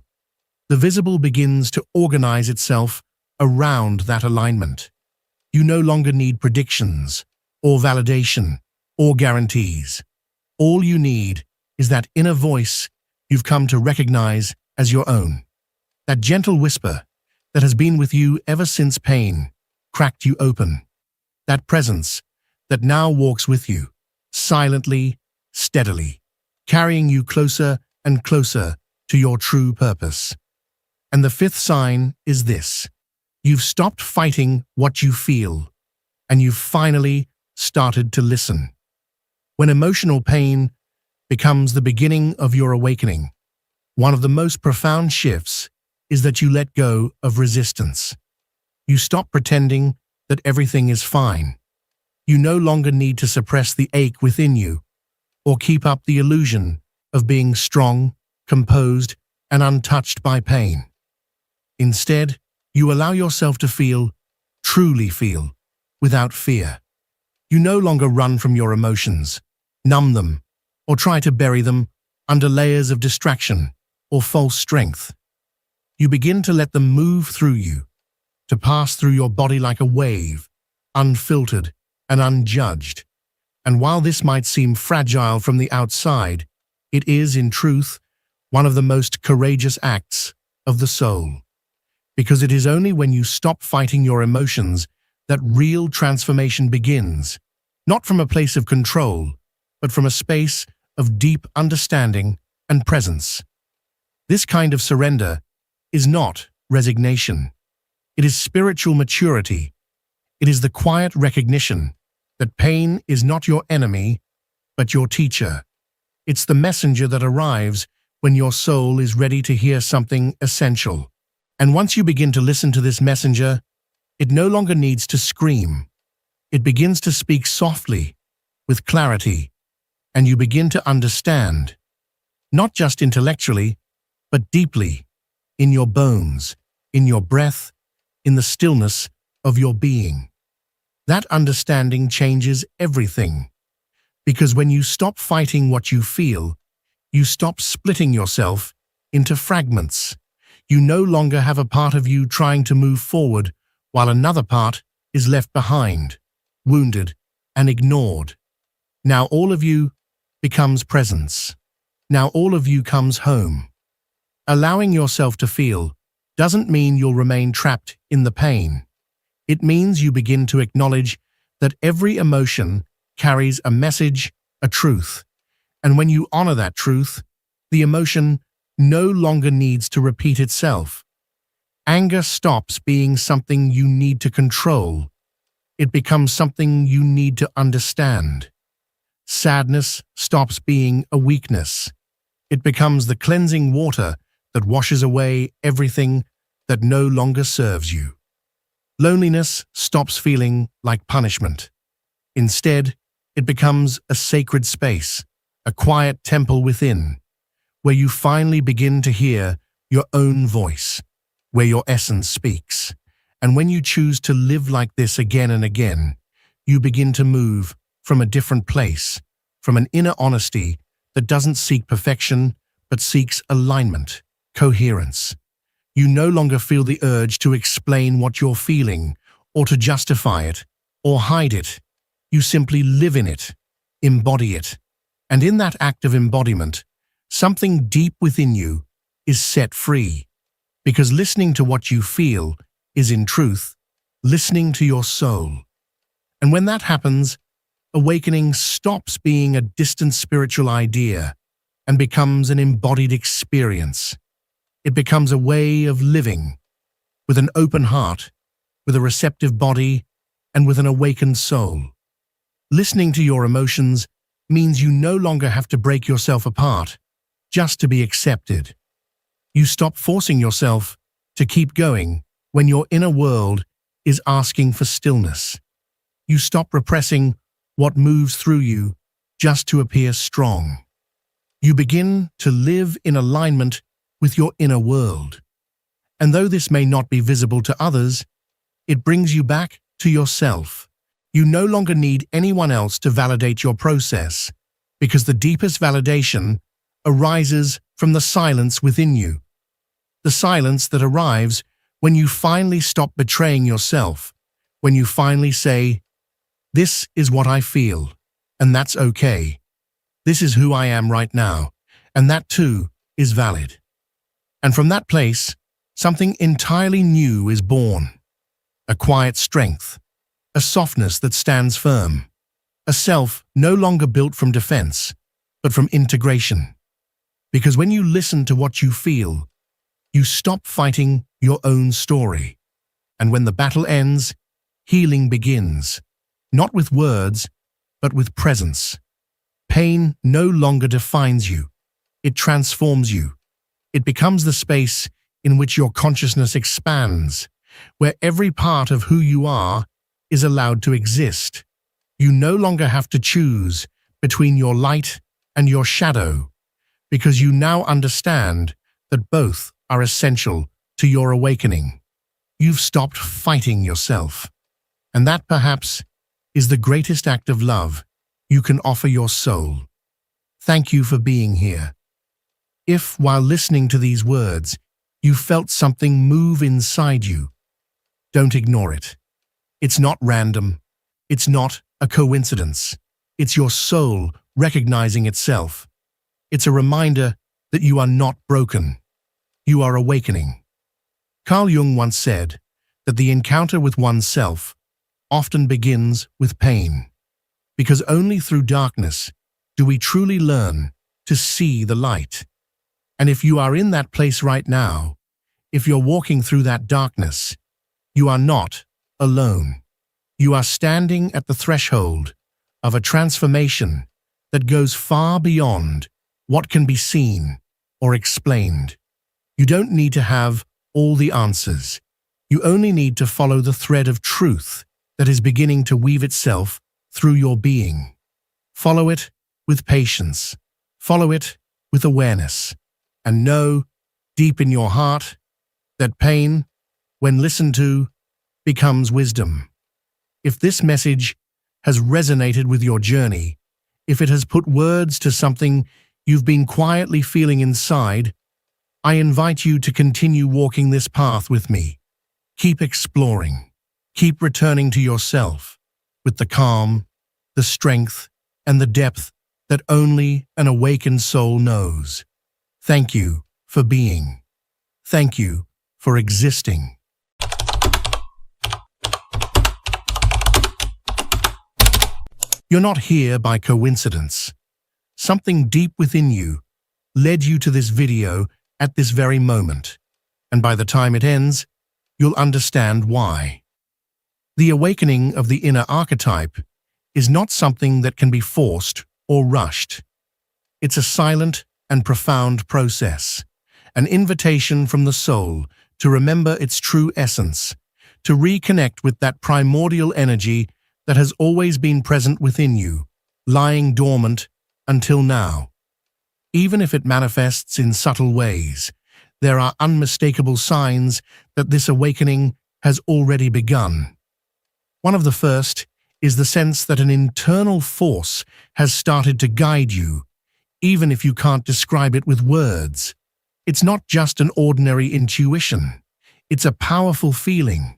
the visible begins to organize itself around that alignment. You no longer need predictions, or validation, or guarantees. All you need is that inner voice you've come to recognize as your own. That gentle whisper that has been with you ever since pain cracked you open. That presence that now walks with you, silently, steadily, carrying you closer and closer to your true purpose. And the fifth sign is this. You've stopped fighting what you feel, and you've finally started to listen. When emotional pain becomes the beginning of your awakening, one of the most profound shifts is that you let go of resistance. You stop pretending that everything is fine. You no longer need to suppress the ache within you or keep up the illusion of being strong, composed, and untouched by pain. Instead, you allow yourself to feel, truly feel, without fear. You no longer run from your emotions, numb them, or try to bury them under layers of distraction or false strength. You begin to let them move through you, to pass through your body like a wave, unfiltered and unjudged. And while this might seem fragile from the outside, it is, in truth, one of the most courageous acts of the soul. Because it is only when you stop fighting your emotions that real transformation begins, not from a place of control, but from a space of deep understanding and presence. This kind of surrender is not resignation. It is spiritual maturity. It is the quiet recognition that pain is not your enemy, but your teacher. It's the messenger that arrives when your soul is ready to hear something essential. And once you begin to listen to this messenger, it no longer needs to scream. It begins to speak softly, with clarity, and you begin to understand, not just intellectually, but deeply, in your bones, in your breath, in the stillness of your being. That understanding changes everything. Because when you stop fighting what you feel, you stop splitting yourself into fragments. You no longer have a part of you trying to move forward while another part is left behind, wounded and ignored. Now all of you becomes presence. Now all of you comes home. Allowing yourself to feel doesn't mean you'll remain trapped in the pain. It means you begin to acknowledge that every emotion carries a message, a truth. And when you honor that truth, the emotion no longer needs to repeat itself. Anger stops being something you need to control. It becomes something you need to understand. Sadness stops being a weakness. It becomes the cleansing water that washes away everything that no longer serves you. Loneliness stops feeling like punishment. Instead, it becomes a sacred space, a quiet temple within, where you finally begin to hear your own voice, where your essence speaks. And when you choose to live like this again and again, you begin to move from a different place, from an inner honesty that doesn't seek perfection, but seeks alignment, coherence. You no longer feel the urge to explain what you're feeling, or to justify it, or hide it. You simply live in it, embody it. And in that act of embodiment, something deep within you is set free. Because listening to what you feel is, in truth, listening to your soul. And when that happens, awakening stops being a distant spiritual idea and becomes an embodied experience. It becomes a way of living, with an open heart, with a receptive body, and with an awakened soul. Listening to your emotions means you no longer have to break yourself apart just to be accepted. You stop forcing yourself to keep going when your inner world is asking for stillness. You stop repressing what moves through you just to appear strong. You begin to live in alignment with your inner world. And though this may not be visible to others, it brings you back to yourself. You no longer need anyone else to validate your process, because the deepest validation arises from the silence within you. The silence that arrives when you finally stop betraying yourself, when you finally say, "This is what I feel, and that's okay. This is who I am right now, and that too is valid." And from that place, something entirely new is born. A quiet strength, a softness that stands firm, a self no longer built from defense, but from integration. Because when you listen to what you feel, you stop fighting your own story. And when the battle ends, healing begins, not with words, but with presence. Pain no longer defines you. It transforms you. It becomes the space in which your consciousness expands, where every part of who you are is allowed to exist. You no longer have to choose between your light and your shadow, because you now understand that both are essential to your awakening. You've stopped fighting yourself. And that, perhaps, is the greatest act of love you can offer your soul. Thank you for being here. If, while listening to these words, you felt something move inside you, don't ignore it. It's not random. It's not a coincidence. It's your soul recognizing itself. It's a reminder that you are not broken. You are awakening. Carl Jung once said that the encounter with oneself often begins with pain, because only through darkness do we truly learn to see the light. And if you are in that place right now, if you're walking through that darkness, you are not alone. You are standing at the threshold of a transformation that goes far beyond what can be seen or explained. You don't need to have all the answers. You only need to follow the thread of truth that is beginning to weave itself through your being. Follow it with patience. Follow it with awareness. And know, deep in your heart, that pain, when listened to, becomes wisdom. If this message has resonated with your journey, if it has put words to something you've been quietly feeling inside, I invite you to continue walking this path with me. Keep exploring. Keep returning to yourself with the calm, the strength, and the depth that only an awakened soul knows. Thank you for being. Thank you for existing. You're not here by coincidence. Something deep within you led you to this video at this very moment, and by the time it ends, you'll understand why. The awakening of the inner archetype is not something that can be forced or rushed. It's a silent and profound process, an invitation from the soul to remember its true essence, to reconnect with that primordial energy that has always been present within you, lying dormant until now. Even if it manifests in subtle ways, there are unmistakable signs that this awakening has already begun. One of the first is the sense that an internal force has started to guide you, even if you can't describe it with words. It's not just an ordinary intuition. It's a powerful feeling,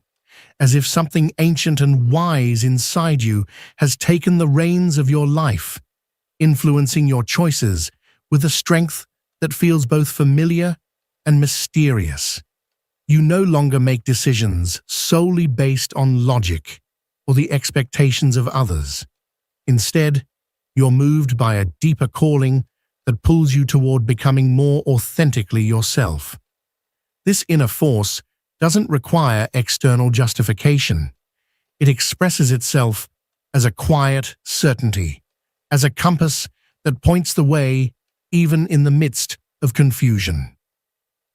as if something ancient and wise inside you has taken the reins of your life, influencing your choices with a strength that feels both familiar and mysterious. You no longer make decisions solely based on logic or the expectations of others. Instead, you're moved by a deeper calling that pulls you toward becoming more authentically yourself. This inner force doesn't require external justification. It expresses itself as a quiet certainty, as a compass that points the way even in the midst of confusion.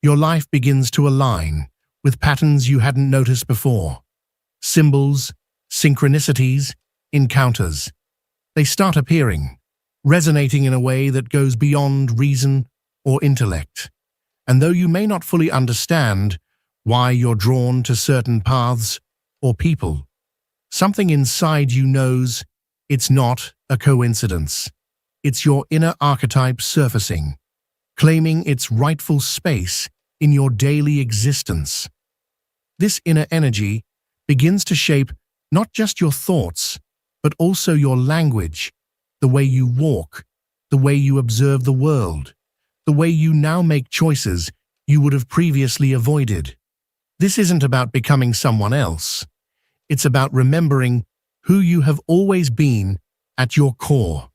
Your life begins to align with patterns you hadn't noticed before. Symbols, synchronicities, encounters. They start appearing, resonating in a way that goes beyond reason or intellect. And though you may not fully understand why you're drawn to certain paths or people, something inside you knows it's not a coincidence. It's your inner archetype surfacing, claiming its rightful space in your daily existence. This inner energy begins to shape not just your thoughts, but also your language, the way you walk, the way you observe the world, the way you now make choices you would have previously avoided. This isn't about becoming someone else. It's about remembering who you have always been at your core.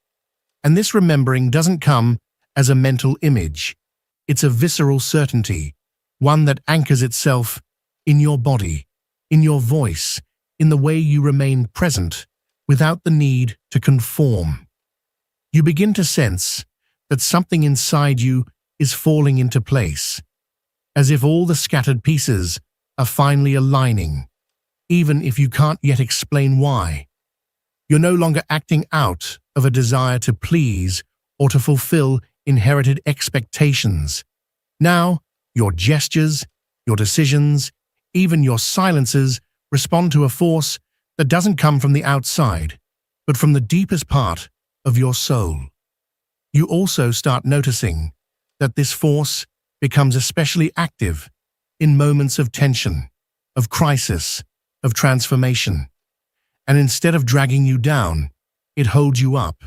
And this remembering doesn't come as a mental image. It's a visceral certainty, one that anchors itself in your body, in your voice, in the way you remain present without the need to conform. You begin to sense that something inside you is falling into place, as if all the scattered pieces are finally aligning, even if you can't yet explain why. You're no longer acting out of a desire to please or to fulfill inherited expectations. Now, your gestures, your decisions, even your silences respond to a force that doesn't come from the outside, but from the deepest part of your soul. You also start noticing that this force becomes especially active in moments of tension, of crisis, of transformation. And instead of dragging you down, it holds you up.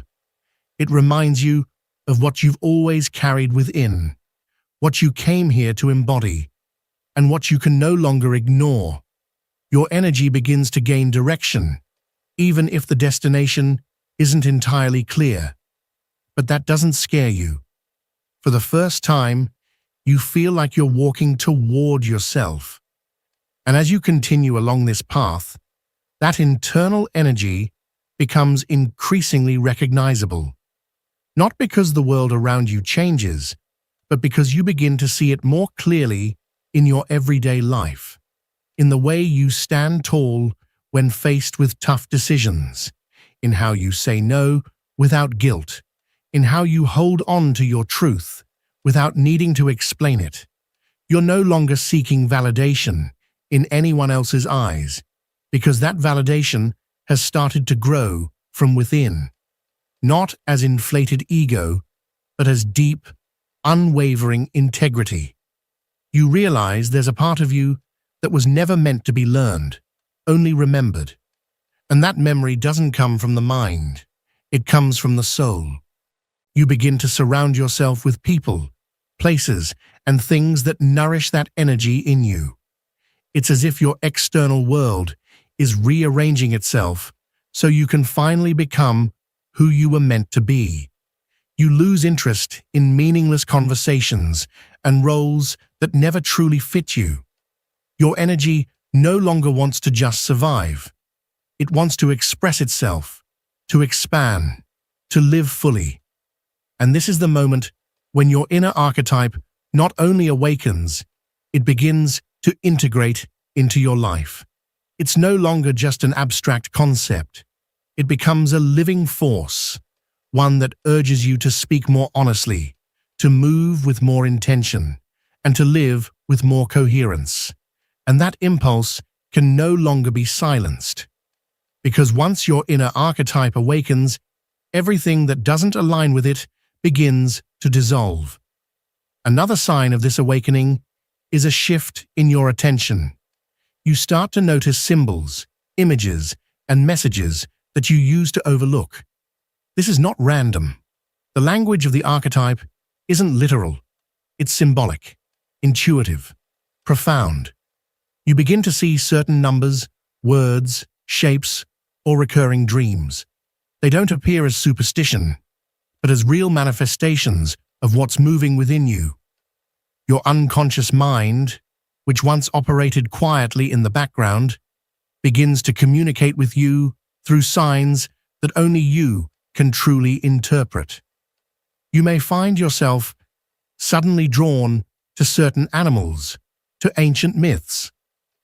It reminds you of what you've always carried within, what you came here to embody, and what you can no longer ignore. Your energy begins to gain direction, even if the destination isn't entirely clear. But that doesn't scare you. For the first time, you feel like you're walking toward yourself. And as you continue along this path, that internal energy becomes increasingly recognizable. Not because the world around you changes, but because you begin to see it more clearly in your everyday life, in the way you stand tall when faced with tough decisions, in how you say no without guilt, in how you hold on to your truth without needing to explain it. You're no longer seeking validation in anyone else's eyes, because that validation has started to grow from within, not as inflated ego, but as deep, unwavering integrity. You realize there's a part of you that was never meant to be learned, only remembered. And that memory doesn't come from the mind, it comes from the soul. You begin to surround yourself with people, places, and things that nourish that energy in you. It's as if your external world is rearranging itself so you can finally become who you were meant to be. You lose interest in meaningless conversations and roles that never truly fit you. Your energy no longer wants to just survive. It wants to express itself, to expand, to live fully. And this is the moment when your inner archetype not only awakens, it begins to integrate into your life. It's no longer just an abstract concept. It becomes a living force, one that urges you to speak more honestly, to move with more intention, and to live with more coherence. And that impulse can no longer be silenced. Because once your inner archetype awakens, everything that doesn't align with it begins to dissolve. Another sign of this awakening is a shift in your attention. You start to notice symbols, images, and messages that you used to overlook. This is not random. The language of the archetype isn't literal. It's symbolic, intuitive, profound. You begin to see certain numbers, words, shapes, or recurring dreams. They don't appear as superstition, but as real manifestations of what's moving within you. Your unconscious mind, which once operated quietly in the background, begins to communicate with you through signs that only you can truly interpret. You may find yourself suddenly drawn to certain animals, to ancient myths,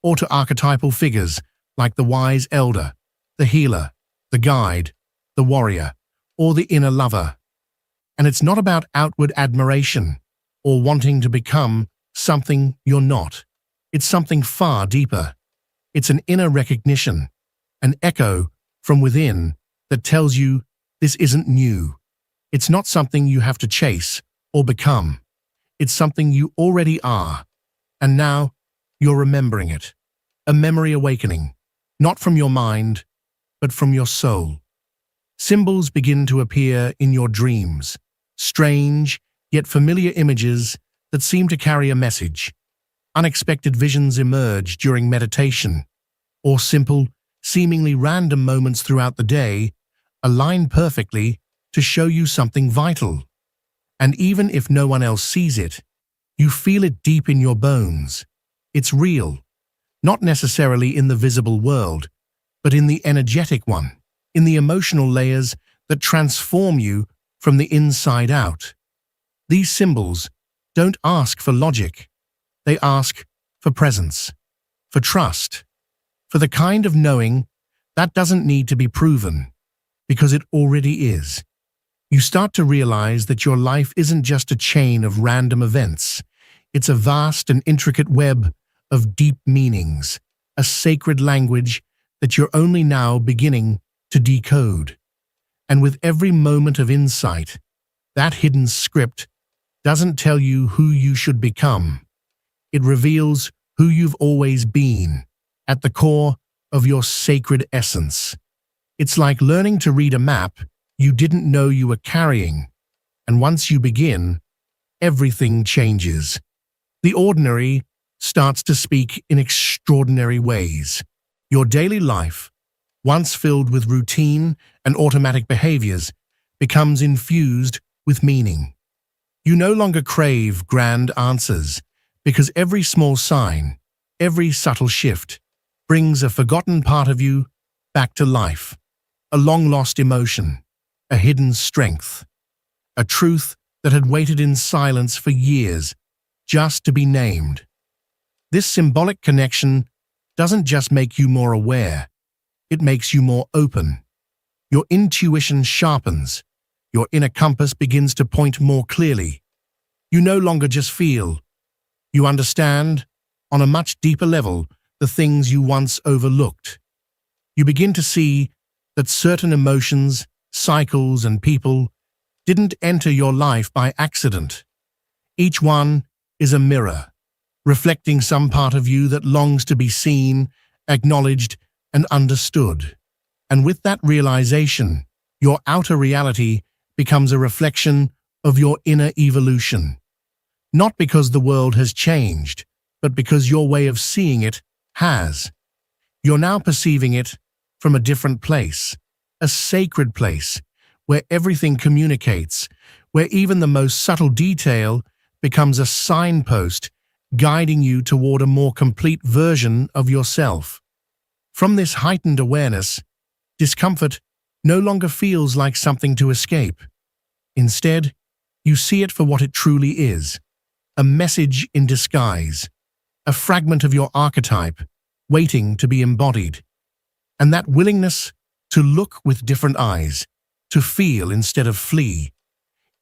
or to archetypal figures like the wise elder, the healer, the guide, the warrior, or the inner lover. And it's not about outward admiration or wanting to become something you're not. It's something far deeper. It's an inner recognition, an echo from within that tells you this isn't new. It's not something you have to chase or become. It's something you already are. And now you're remembering it. A memory awakening, not from your mind, but from your soul. Symbols begin to appear in your dreams, strange yet familiar images that seem to carry a message. Unexpected visions emerge during meditation, or simple, seemingly random moments throughout the day align perfectly to show you something vital. And even if no one else sees it, you feel it deep in your bones. It's real, not necessarily in the visible world, but in the energetic one, in the emotional layers that transform you from the inside out. These symbols don't ask for logic. They ask for presence, for trust, for the kind of knowing that doesn't need to be proven, because it already is. You start to realize that your life isn't just a chain of random events. It's a vast and intricate web of deep meanings, a sacred language that you're only now beginning to decode. And with every moment of insight, that hidden script doesn't tell you who you should become. It reveals who you've always been, at the core of your sacred essence. It's like learning to read a map you didn't know you were carrying, and once you begin, everything changes. The ordinary starts to speak in extraordinary ways. Your daily life, once filled with routine and automatic behaviors, becomes infused with meaning. You no longer crave grand answers, because every small sign, every subtle shift, brings a forgotten part of you back to life, a long-lost emotion, a hidden strength, a truth that had waited in silence for years just to be named. This symbolic connection doesn't just make you more aware, it makes you more open. Your intuition sharpens, your inner compass begins to point more clearly. You no longer just feel, You understand, on a much deeper level, the things you once overlooked. You begin to see that certain emotions, cycles, and people didn't enter your life by accident. Each one is a mirror, reflecting some part of you that longs to be seen, acknowledged, and understood. And with that realization, your outer reality becomes a reflection of your inner evolution. Not because the world has changed, but because your way of seeing it has. You're now perceiving it from a different place, a sacred place, where everything communicates, where even the most subtle detail becomes a signpost guiding you toward a more complete version of yourself. From this heightened awareness, discomfort no longer feels like something to escape. Instead, you see it for what it truly is, a message in disguise, a fragment of your archetype waiting to be embodied. And that willingness to look with different eyes, to feel instead of flee,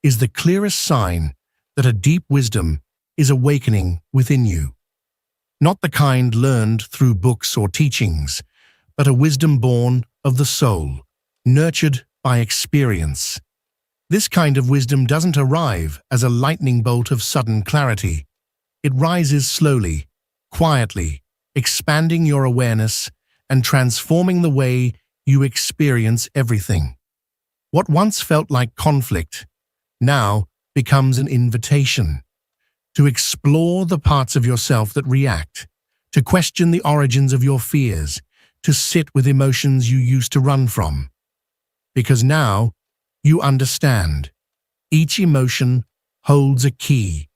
is the clearest sign that a deep wisdom is awakening within you. Not the kind learned through books or teachings, but a wisdom born of the soul, nurtured by experience. This kind of wisdom doesn't arrive as a lightning bolt of sudden clarity. It rises slowly, quietly, expanding your awareness and transforming the way you experience everything. What once felt like conflict now becomes an invitation to explore the parts of yourself that react, to question the origins of your fears, to sit with emotions you used to run from. Because now you understand. Each emotion holds a key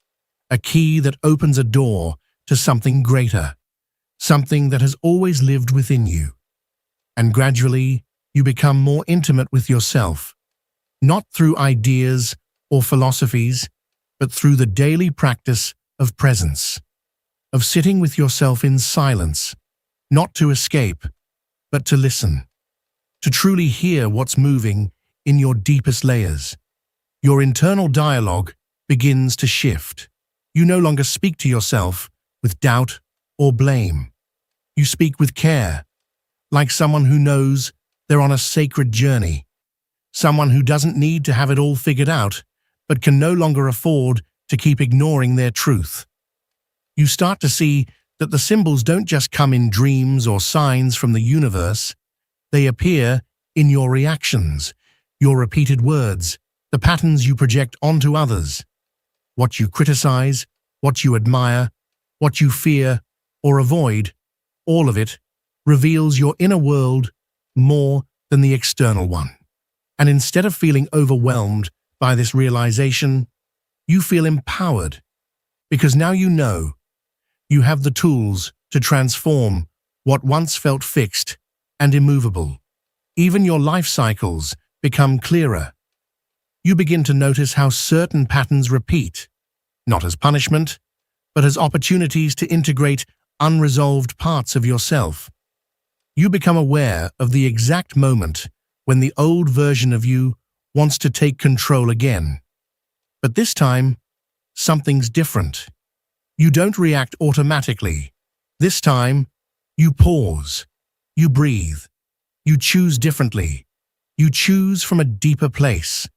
that opens a door to something greater, something that has always lived within you. And gradually, you become more intimate with yourself, not through ideas or philosophies, but through the daily practice of presence, of sitting with yourself in silence, not to escape, but to listen, to truly hear what's moving in your deepest layers. Your internal dialogue begins to shift. You no longer speak to yourself with doubt or blame. You speak with care, like someone who knows they're on a sacred journey, someone who doesn't need to have it all figured out, but can no longer afford to keep ignoring their truth. You start to see that the symbols don't just come in dreams or signs from the universe. They appear in your reactions, your repeated words, the patterns you project onto others. What you criticize, what you admire, what you fear or avoid, all of it reveals your inner world more than the external one. And instead of feeling overwhelmed by this realization, you feel empowered, because now you know you have the tools to transform what once felt fixed and immovable. Even your life cycles become clearer. You begin to notice how certain patterns repeat, not as punishment, but as opportunities to integrate unresolved parts of yourself. You become aware of the exact moment when the old version of you wants to take control again. But this time, something's different. You don't react automatically. This time, you pause, you breathe, you choose differently. You choose from a deeper place,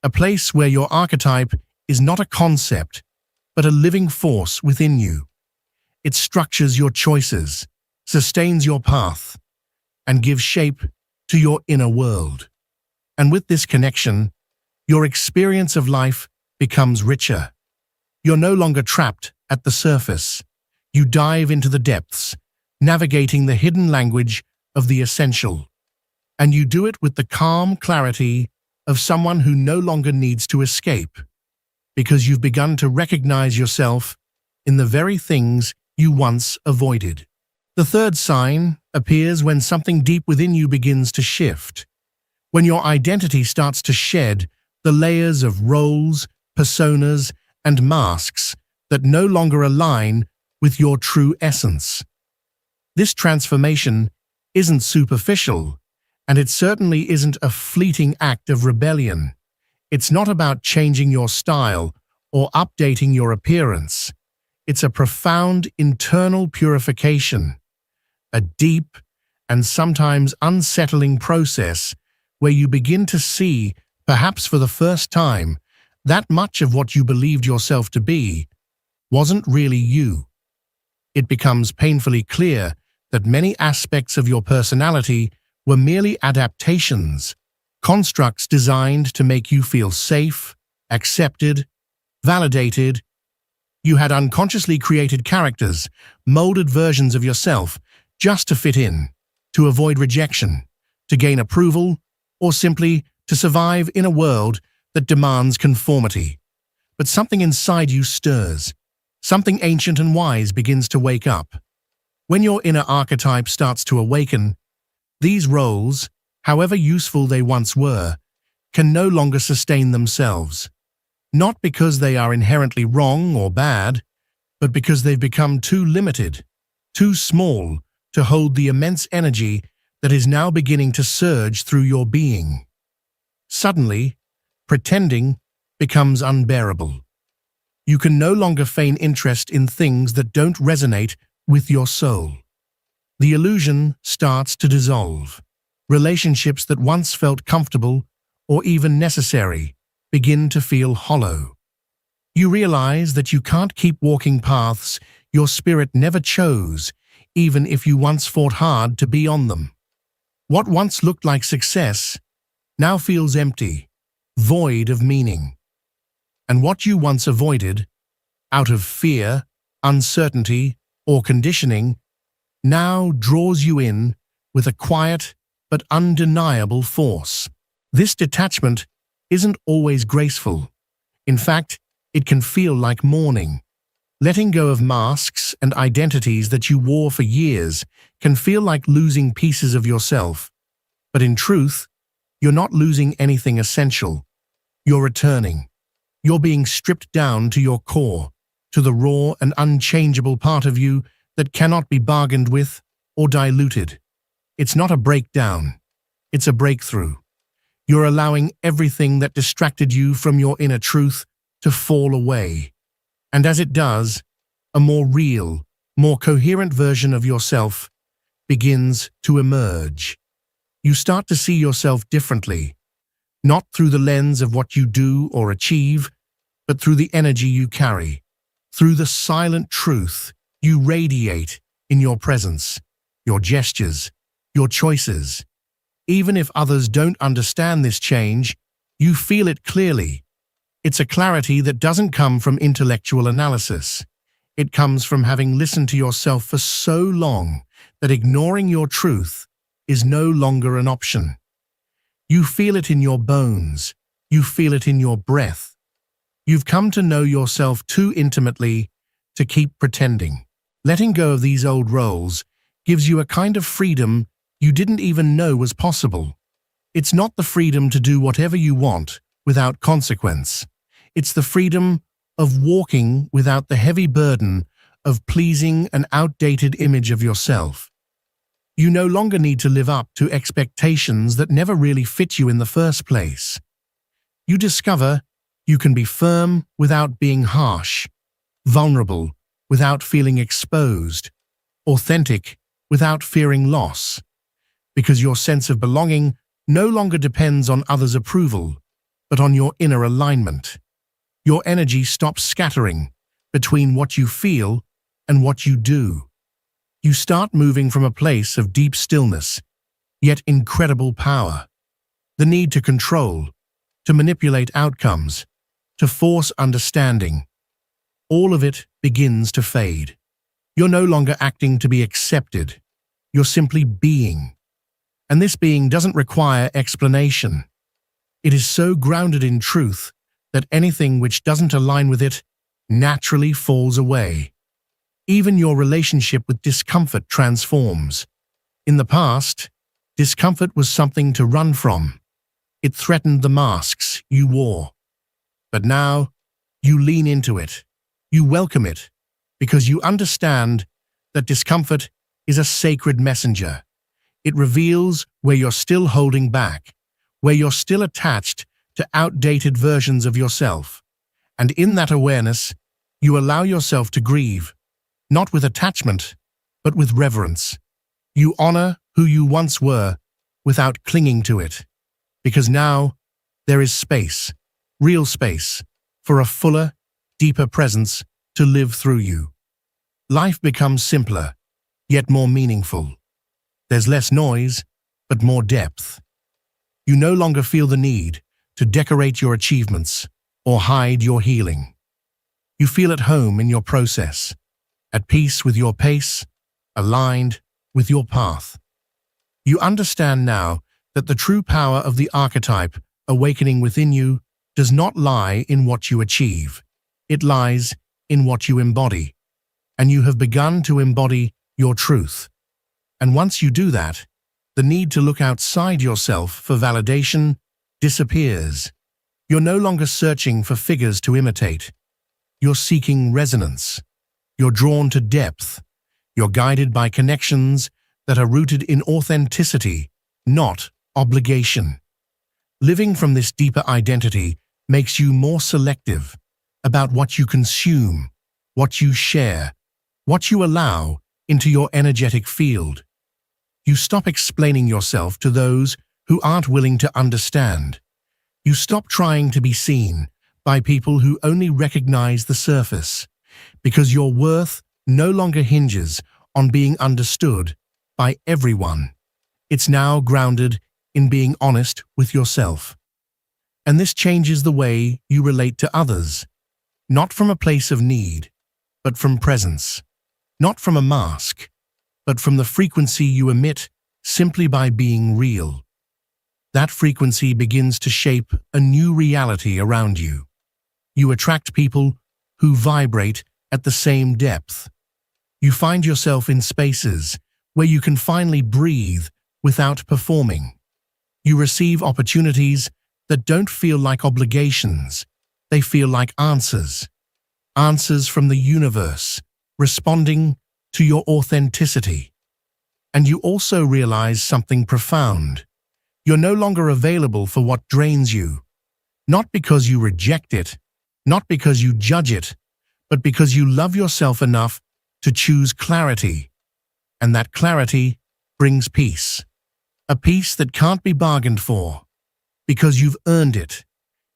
a place where your archetype is not a concept, but a living force within you. It structures your choices, sustains your path, and gives shape to your inner world. And with this connection, your experience of life becomes richer. You're no longer trapped at the surface. You dive into the depths, navigating the hidden language of the essential. And you do it with the calm clarity of someone who no longer needs to escape, because you've begun to recognize yourself in the very things you once avoided. The third sign appears when something deep within you begins to shift, when your identity starts to shed the layers of roles, personas, and masks that no longer align with your true essence. This transformation isn't superficial, and it certainly isn't a fleeting act of rebellion. It's not about changing your style or updating your appearance. It's a profound internal purification, a deep and sometimes unsettling process where you begin to see, perhaps for the first time, that much of what you believed yourself to be wasn't really you. It becomes painfully clear that many aspects of your personality were merely adaptations, constructs designed to make you feel safe, accepted, validated. You had unconsciously created characters, molded versions of yourself, just to fit in, to avoid rejection, to gain approval, or simply to survive in a world that demands conformity. But something inside you stirs. Something ancient and wise begins to wake up. When your inner archetype starts to awaken, these roles, however useful they once were, can no longer sustain themselves. Not because they are inherently wrong or bad, but because they've become too limited, too small to hold the immense energy that is now beginning to surge through your being. Suddenly, pretending becomes unbearable. You can no longer feign interest in things that don't resonate with your soul. The illusion starts to dissolve. Relationships that once felt comfortable or even necessary begin to feel hollow. You realize that you can't keep walking paths your spirit never chose, even if you once fought hard to be on them. What once looked like success now feels empty, void of meaning. And what you once avoided, out of fear, uncertainty, or conditioning, now draws you in with a quiet but undeniable force. This detachment isn't always graceful. In fact, it can feel like mourning. Letting go of masks and identities that you wore for years can feel like losing pieces of yourself. But in truth, you're not losing anything essential. You're returning. You're being stripped down to your core, to the raw and unchangeable part of you that cannot be bargained with or diluted. It's not a breakdown. It's a breakthrough. You're allowing everything that distracted you from your inner truth to fall away. And as it does, a more real, more coherent version of yourself begins to emerge. You start to see yourself differently, not through the lens of what you do or achieve, but through the energy you carry, through the silent truth you radiate in your presence, your gestures, your choices. Even if others don't understand this change, you feel it clearly. It's a clarity that doesn't come from intellectual analysis. It comes from having listened to yourself for so long that ignoring your truth is no longer an option. You feel it in your bones. You feel it in your breath. You've come to know yourself too intimately to keep pretending. Letting go of these old roles gives you a kind of freedom you didn't even know was possible. It's not the freedom to do whatever you want without consequence. It's the freedom of walking without the heavy burden of pleasing an outdated image of yourself. You no longer need to live up to expectations that never really fit you in the first place. You discover you can be firm without being harsh, vulnerable without feeling exposed, authentic without fearing loss, because your sense of belonging no longer depends on others' approval, but on your inner alignment. Your energy stops scattering between what you feel and what you do. You start moving from a place of deep stillness, yet incredible power. The need to control, to manipulate outcomes, to force understanding. All of it begins to fade. You're no longer acting to be accepted. You're simply being. And this being doesn't require explanation. It is so grounded in truth that anything which doesn't align with it naturally falls away. Even your relationship with discomfort transforms. In the past, discomfort was something to run from. It threatened the masks you wore. But now, you lean into it. You welcome it, because you understand that discomfort is a sacred messenger. It reveals where you're still holding back, where you're still attached to outdated versions of yourself. And in that awareness, You allow yourself to grieve, not with attachment, but with reverence. You honor who you once were without clinging to it, because now there is space, real space, for a fuller, deeper presence to live through you. Life becomes simpler, yet more meaningful. There's less noise, but more depth. You no longer feel the need to decorate your achievements or hide your healing. You feel at home in your process, at peace with your pace, aligned with your path. You understand now that the true power of the archetype awakening within you does not lie in what you achieve. It lies in what you embody. And you have begun to embody your truth. And once you do that, the need to look outside yourself for validation disappears. You're no longer searching for figures to imitate. You're seeking resonance. You're drawn to depth. You're guided by connections that are rooted in authenticity, not obligation. Living from this deeper identity makes you more selective about what you consume, what you share, what you allow into your energetic field. You stop explaining yourself to those who aren't willing to understand. You stop trying to be seen by people who only recognize the surface, because your worth no longer hinges on being understood by everyone. It's now grounded in being honest with yourself. And this changes the way you relate to others, not from a place of need, but from presence. Not from a mask, but from the frequency you emit simply by being real. That frequency begins to shape a new reality around you. You attract people who vibrate at the same depth. You find yourself in spaces where you can finally breathe without performing. You receive opportunities that don't feel like obligations. They feel like answers. Answers from the universe, responding to your authenticity. And you also realize something profound. You're no longer available for what drains you, not because you reject it, not because you judge it, but because you love yourself enough to choose clarity. And that clarity brings peace. A peace that can't be bargained for, because you've earned it.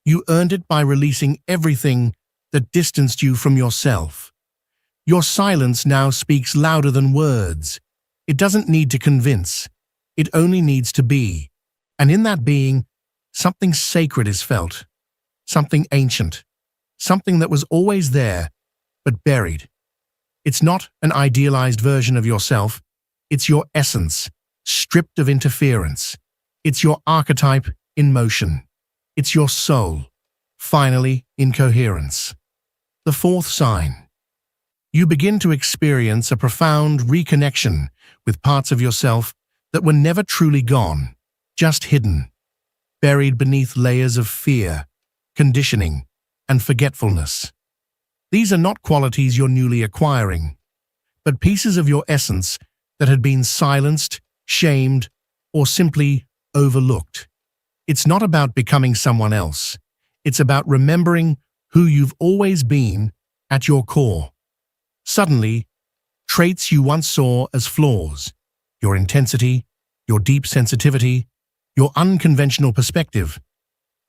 You earned it by releasing everything that distanced you from yourself. Your silence now speaks louder than words. It doesn't need to convince. It only needs to be. And in that being, something sacred is felt. Something ancient. Something that was always there, but buried. It's not an idealized version of yourself. It's your essence, stripped of interference. It's your archetype in motion. It's your soul, finally in coherence. The fourth sign. You begin to experience a profound reconnection with parts of yourself that were never truly gone, just hidden, buried beneath layers of fear, conditioning, and forgetfulness. These are not qualities you're newly acquiring, but pieces of your essence that had been silenced, shamed, or simply overlooked. It's not about becoming someone else. It's about remembering who you've always been at your core. Suddenly, traits you once saw as flaws, your intensity, your deep sensitivity, your unconventional perspective,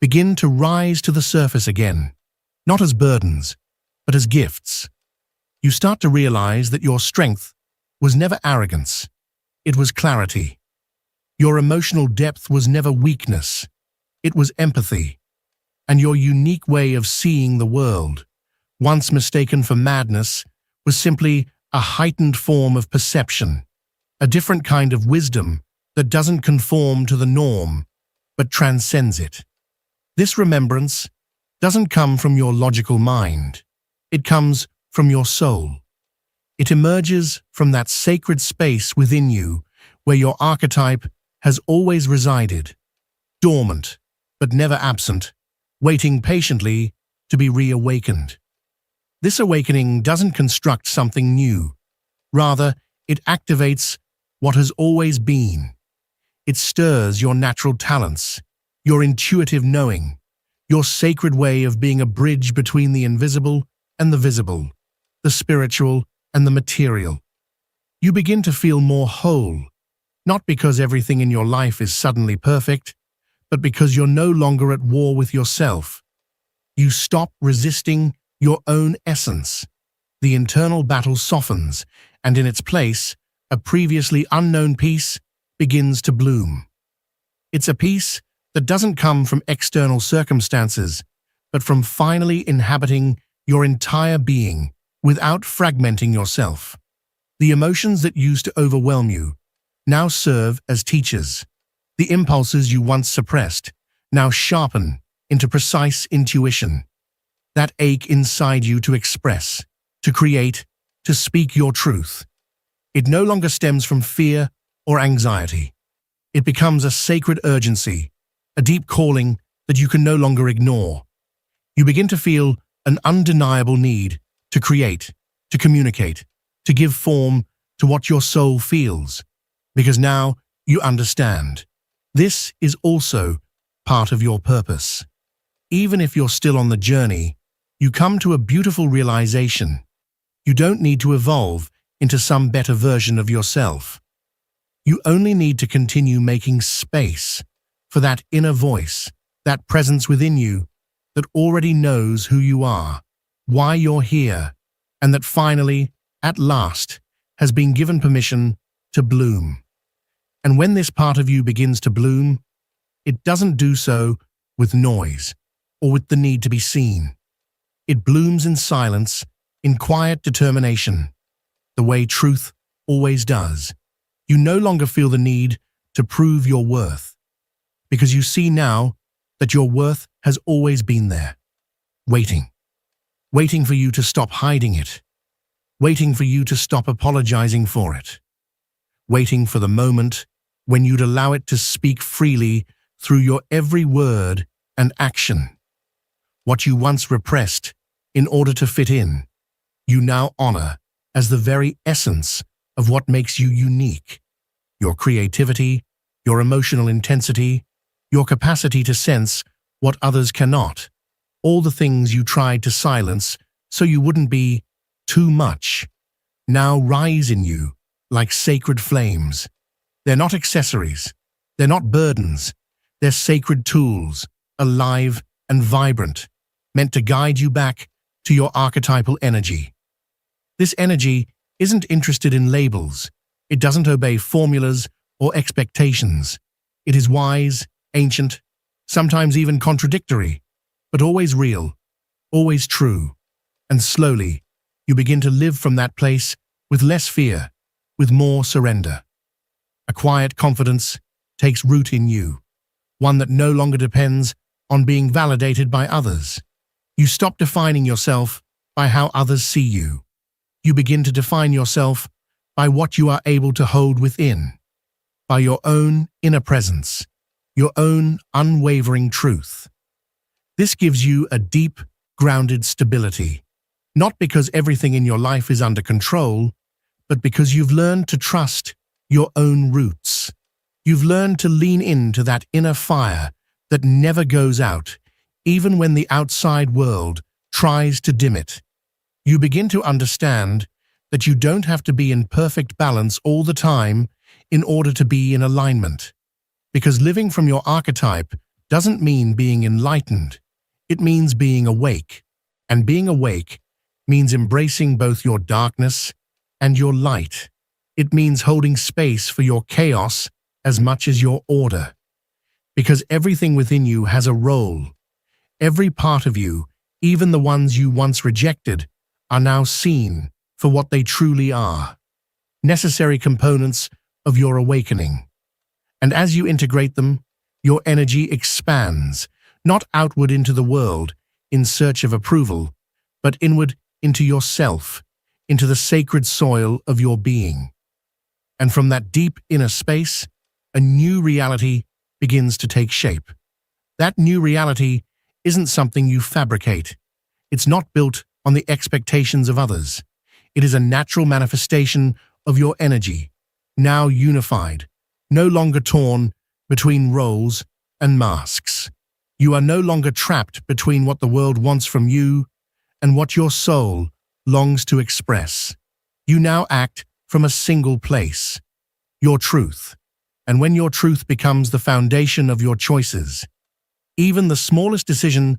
begin to rise to the surface again, not as burdens, but as gifts. You start to realize that your strength was never arrogance, it was clarity. Your emotional depth was never weakness, it was empathy. And your unique way of seeing the world, once mistaken for madness, was simply a heightened form of perception, a different kind of wisdom that doesn't conform to the norm, but transcends it. This remembrance doesn't come from your logical mind. It comes from your soul. It emerges from that sacred space within you where your archetype has always resided, dormant, but never absent, waiting patiently to be reawakened. This awakening doesn't construct something new. Rather, it activates what has always been. It stirs your natural talents, your intuitive knowing, your sacred way of being a bridge between the invisible and the visible, the spiritual and the material. You begin to feel more whole, not because everything in your life is suddenly perfect, but because you're no longer at war with yourself. You stop resisting your own essence. The internal battle softens, and in its place, a previously unknown peace begins to bloom. It's a peace that doesn't come from external circumstances, but from finally inhabiting your entire being without fragmenting yourself. The emotions that used to overwhelm you now serve as teachers. The impulses you once suppressed now sharpen into precise intuition. That ache inside you to express, to create, to speak your truth. It no longer stems from fear or anxiety. It becomes a sacred urgency, a deep calling that you can no longer ignore. You begin to feel an undeniable need to create, to communicate, to give form to what your soul feels, because now you understand. This is also part of your purpose. Even if you're still on the journey, you come to a beautiful realization. You don't need to evolve into some better version of yourself. You only need to continue making space for that inner voice, that presence within you that already knows who you are, why you're here, and that finally, at last, has been given permission to bloom. And when this part of you begins to bloom, it doesn't do so with noise or with the need to be seen. It blooms in silence, in quiet determination, the way truth always does. You no longer feel the need to prove your worth, because you see now that your worth has always been there, waiting for you to stop hiding it, waiting for you to stop apologizing for it, waiting for the moment when you'd allow it to speak freely through your every word and action. What you once repressed in order to fit in, you now honor as the very essence of what makes you unique. Your creativity, your emotional intensity, your capacity to sense what others cannot, all the things you tried to silence so you wouldn't be too much, now rise in you like sacred flames. They're not accessories, they're not burdens, they're sacred tools, alive and vibrant, meant to guide you back to your archetypal energy. This energy isn't interested in labels. It doesn't obey formulas or expectations. It is wise, ancient, sometimes even contradictory, but always real, always true. And slowly, you begin to live from that place with less fear, with more surrender. A quiet confidence takes root in you, one that no longer depends on being validated by others. You stop defining yourself by how others see you. You begin to define yourself by what you are able to hold within, by your own inner presence, your own unwavering truth. This gives you a deep, grounded stability, not because everything in your life is under control, but because you've learned to trust your own roots. You've learned to lean into that inner fire that never goes out, even when the outside world tries to dim it. You begin to understand that you don't have to be in perfect balance all the time in order to be in alignment. Because living from your archetype doesn't mean being enlightened. It means being awake. And being awake means embracing both your darkness and your light. It means holding space for your chaos as much as your order. Because everything within you has a role. Every part of you, even the ones you once rejected, are now seen for what they truly are, necessary components of your awakening. And as you integrate them, your energy expands, not outward into the world in search of approval, but inward into yourself, into the sacred soil of your being. And from that deep inner space, a new reality begins to take shape. That new reality isn't something you fabricate. It's not built on the expectations of others. It is a natural manifestation of your energy, now unified, no longer torn between roles and masks. You are no longer trapped between what the world wants from you and what your soul longs to express. You now act from a single place, your truth. And when your truth becomes the foundation of your choices, even the smallest decision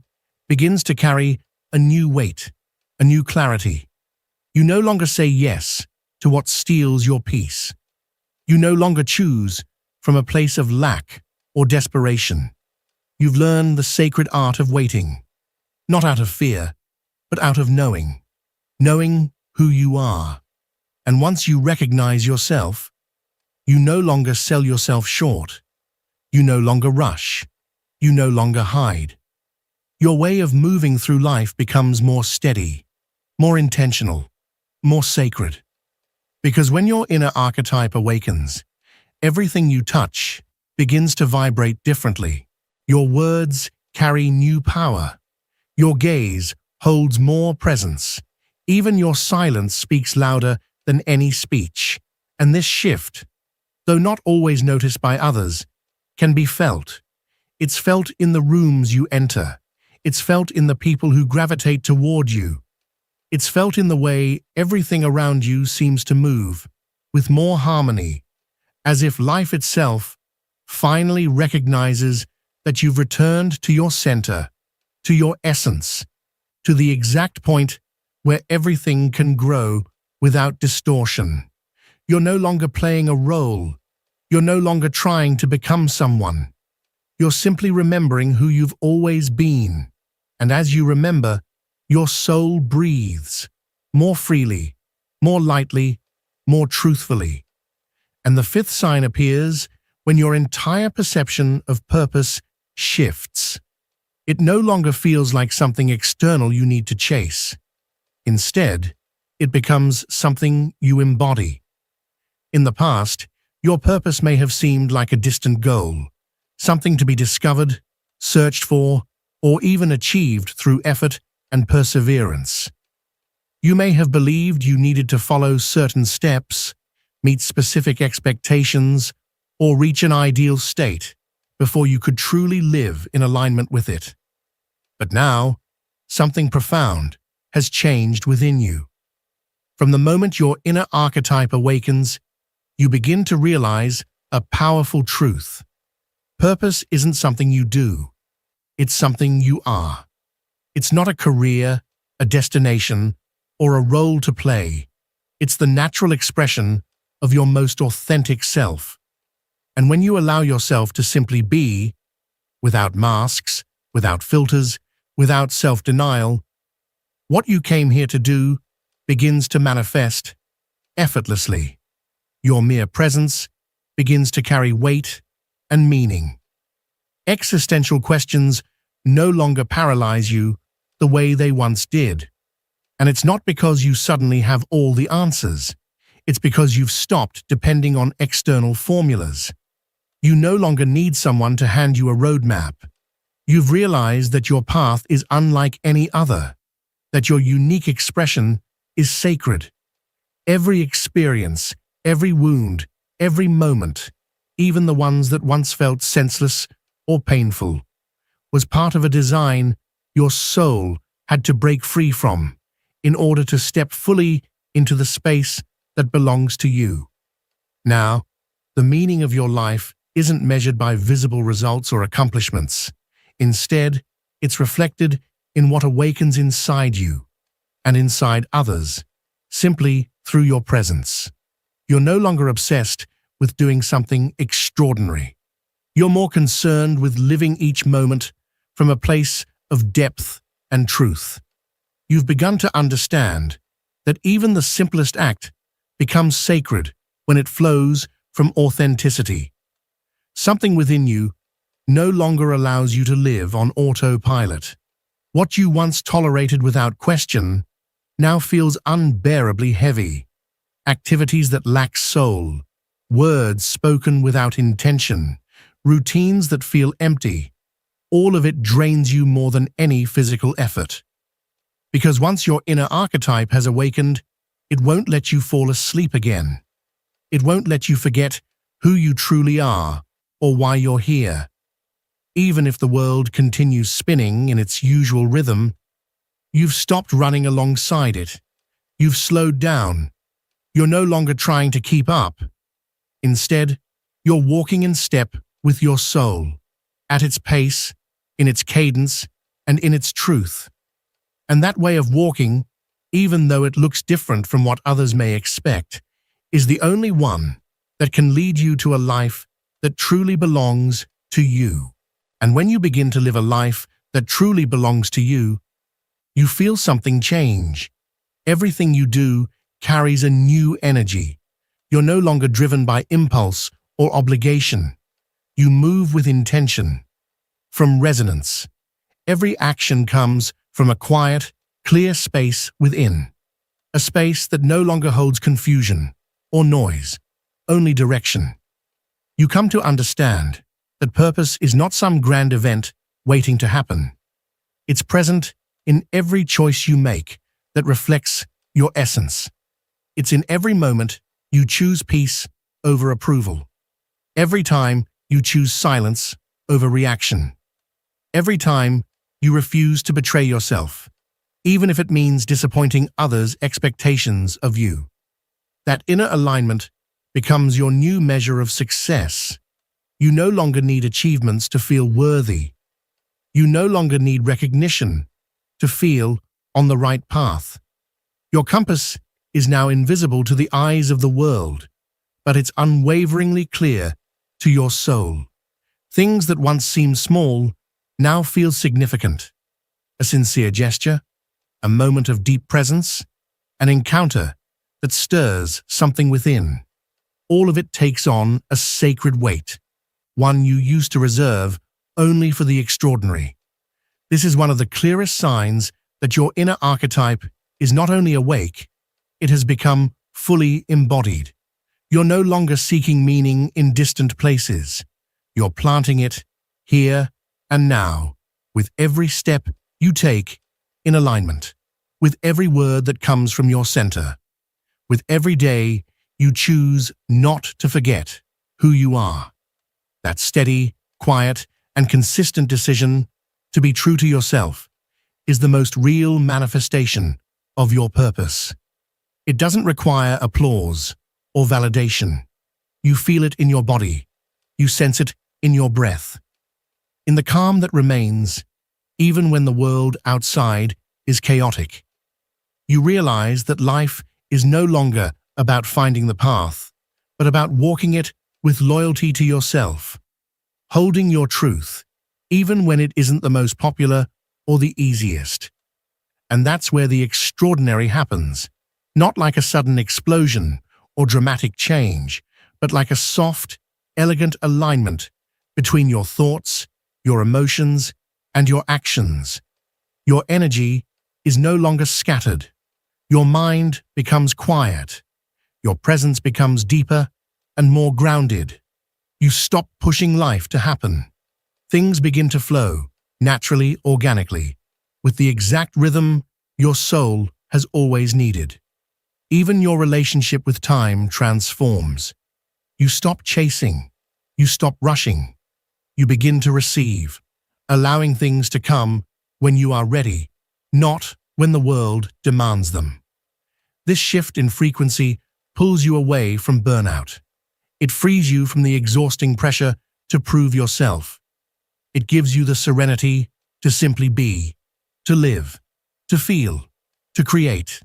begins to carry a new weight, a new clarity. You no longer say yes to what steals your peace. You no longer choose from a place of lack or desperation. You've learned the sacred art of waiting, not out of fear, but out of knowing who you are. And once you recognize yourself, you no longer sell yourself short. You no longer rush. You no longer hide. Your way of moving through life becomes more steady, more intentional, more sacred. Because when your inner archetype awakens, everything you touch begins to vibrate differently. Your words carry new power. Your gaze holds more presence. Even your silence speaks louder than any speech. And this shift, though not always noticed by others, can be felt. It's felt in the rooms you enter. It's felt in the people who gravitate toward you. It's felt in the way everything around you seems to move, with more harmony, as if life itself finally recognizes that you've returned to your center, to your essence, to the exact point where everything can grow without distortion. You're no longer playing a role. You're no longer trying to become someone. You're simply remembering who you've always been. And as you remember, your soul breathes more freely, more lightly, more truthfully. And the fifth sign appears when your entire perception of purpose shifts. It no longer feels like something external you need to chase. Instead, it becomes something you embody. In the past, your purpose may have seemed like a distant goal, something to be discovered, searched for, or even achieved through effort and perseverance. You may have believed you needed to follow certain steps, meet specific expectations, or reach an ideal state before you could truly live in alignment with it. But now, something profound has changed within you. From the moment your inner archetype awakens, you begin to realize a powerful truth. Purpose isn't something you do. It's something you are. It's not a career, a destination, or a role to play. It's the natural expression of your most authentic self. And when you allow yourself to simply be, without masks, without filters, without self-denial, what you came here to do begins to manifest effortlessly. Your mere presence begins to carry weight and meaning. Existential questions no longer paralyze you the way they once did. And it's not because you suddenly have all the answers. It's because you've stopped depending on external formulas. You no longer need someone to hand you a roadmap. You've realized that your path is unlike any other, that your unique expression is sacred. Every experience, every wound, every moment, even the ones that once felt senseless or painful, was part of a design your soul had to break free from in order to step fully into the space that belongs to you. Now, the meaning of your life isn't measured by visible results or accomplishments. Instead, it's reflected in what awakens inside you and inside others, simply through your presence. You're no longer obsessed with doing something extraordinary. You're more concerned with living each moment from a place of depth and truth. You've begun to understand that even the simplest act becomes sacred when it flows from authenticity. Something within you no longer allows you to live on autopilot. What you once tolerated without question now feels unbearably heavy. Activities that lack soul, words spoken without intention, routines that feel empty, all of it drains you more than any physical effort. Because once your inner archetype has awakened, it won't let you fall asleep again. It won't let you forget who you truly are or why you're here. Even if the world continues spinning in its usual rhythm, You've stopped running alongside it. You've slowed down. You're no longer trying to keep up. Instead, you're walking in step with your soul, at its pace, in its cadence, and in its truth. And that way of walking, even though it looks different from what others may expect, is the only one that can lead you to a life that truly belongs to you. And when you begin to live a life that truly belongs to you, you feel something change. Everything you do carries a new energy. You're no longer driven by impulse or obligation. You move with intention, from resonance. Every action comes from a quiet, clear space within, a space that no longer holds confusion or noise, only direction. You come to understand that purpose is not some grand event waiting to happen. It's present in every choice you make that reflects your essence. It's in every moment you choose peace over approval. Every time you choose silence over reaction. Every time you refuse to betray yourself, even if it means disappointing others' expectations of you. That inner alignment becomes your new measure of success. You no longer need achievements to feel worthy. You no longer need recognition to feel on the right path. Your compass is now invisible to the eyes of the world, but it's unwaveringly clear to your soul. Things that once seemed small now feel significant. A sincere gesture, a moment of deep presence, an encounter that stirs something within. All of it takes on a sacred weight, one you used to reserve only for the extraordinary. This is one of the clearest signs that your inner archetype is not only awake, it has become fully embodied. You're no longer seeking meaning in distant places. You're planting it here and now, with every step you take in alignment, with every word that comes from your center, with every day you choose not to forget who you are. That steady, quiet, and consistent decision to be true to yourself is the most real manifestation of your purpose. It doesn't require applause or validation. You feel it in your body. You sense it in your breath. In the calm that remains, even when the world outside is chaotic. You realize that life is no longer about finding the path, but about walking it with loyalty to yourself, holding your truth, even when it isn't the most popular or the easiest. And that's where the extraordinary happens, not like a sudden explosion or dramatic change, but like a soft, elegant alignment between your thoughts, your emotions, and your actions. Your energy is no longer scattered. Your mind becomes quiet. Your presence becomes deeper and more grounded. You stop pushing life to happen. Things begin to flow, naturally, organically, with the exact rhythm your soul has always needed. Even your relationship with time transforms. You stop chasing. You stop rushing. You begin to receive, allowing things to come when you are ready, not when the world demands them. This shift in frequency pulls you away from burnout. It frees you from the exhausting pressure to prove yourself. It gives you the serenity to simply be, to live, to feel, to create,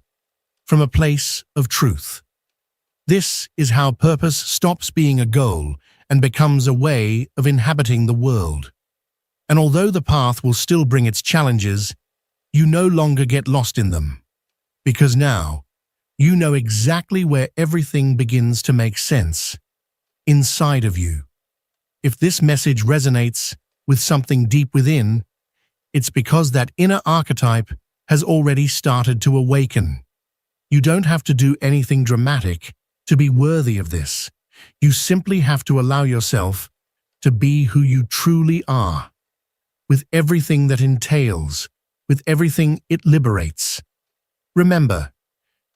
from a place of truth. This is how purpose stops being a goal and becomes a way of inhabiting the world. And although the path will still bring its challenges, you no longer get lost in them. Because now, you know exactly where everything begins to make sense. Inside of you. If this message resonates with something deep within, it's because that inner archetype has already started to awaken. You don't have to do anything dramatic to be worthy of this. You simply have to allow yourself to be who you truly are, with everything that entails, with everything it liberates. Remember,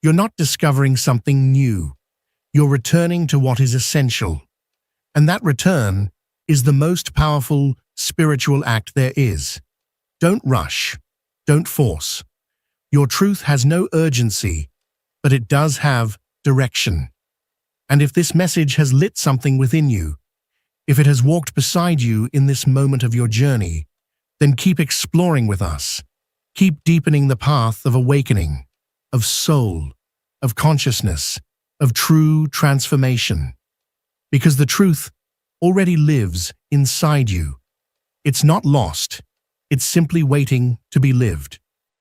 you're not discovering something new. You're returning to what is essential. And that return is the most powerful spiritual act there is. Don't rush. Don't force. Your truth has no urgency, but it does have direction. And if this message has lit something within you, if it has walked beside you in this moment of your journey, then keep exploring with us. Keep deepening the path of awakening, of soul, of consciousness, of true transformation. Because the truth already lives inside you. It's not lost. It's simply waiting to be lived.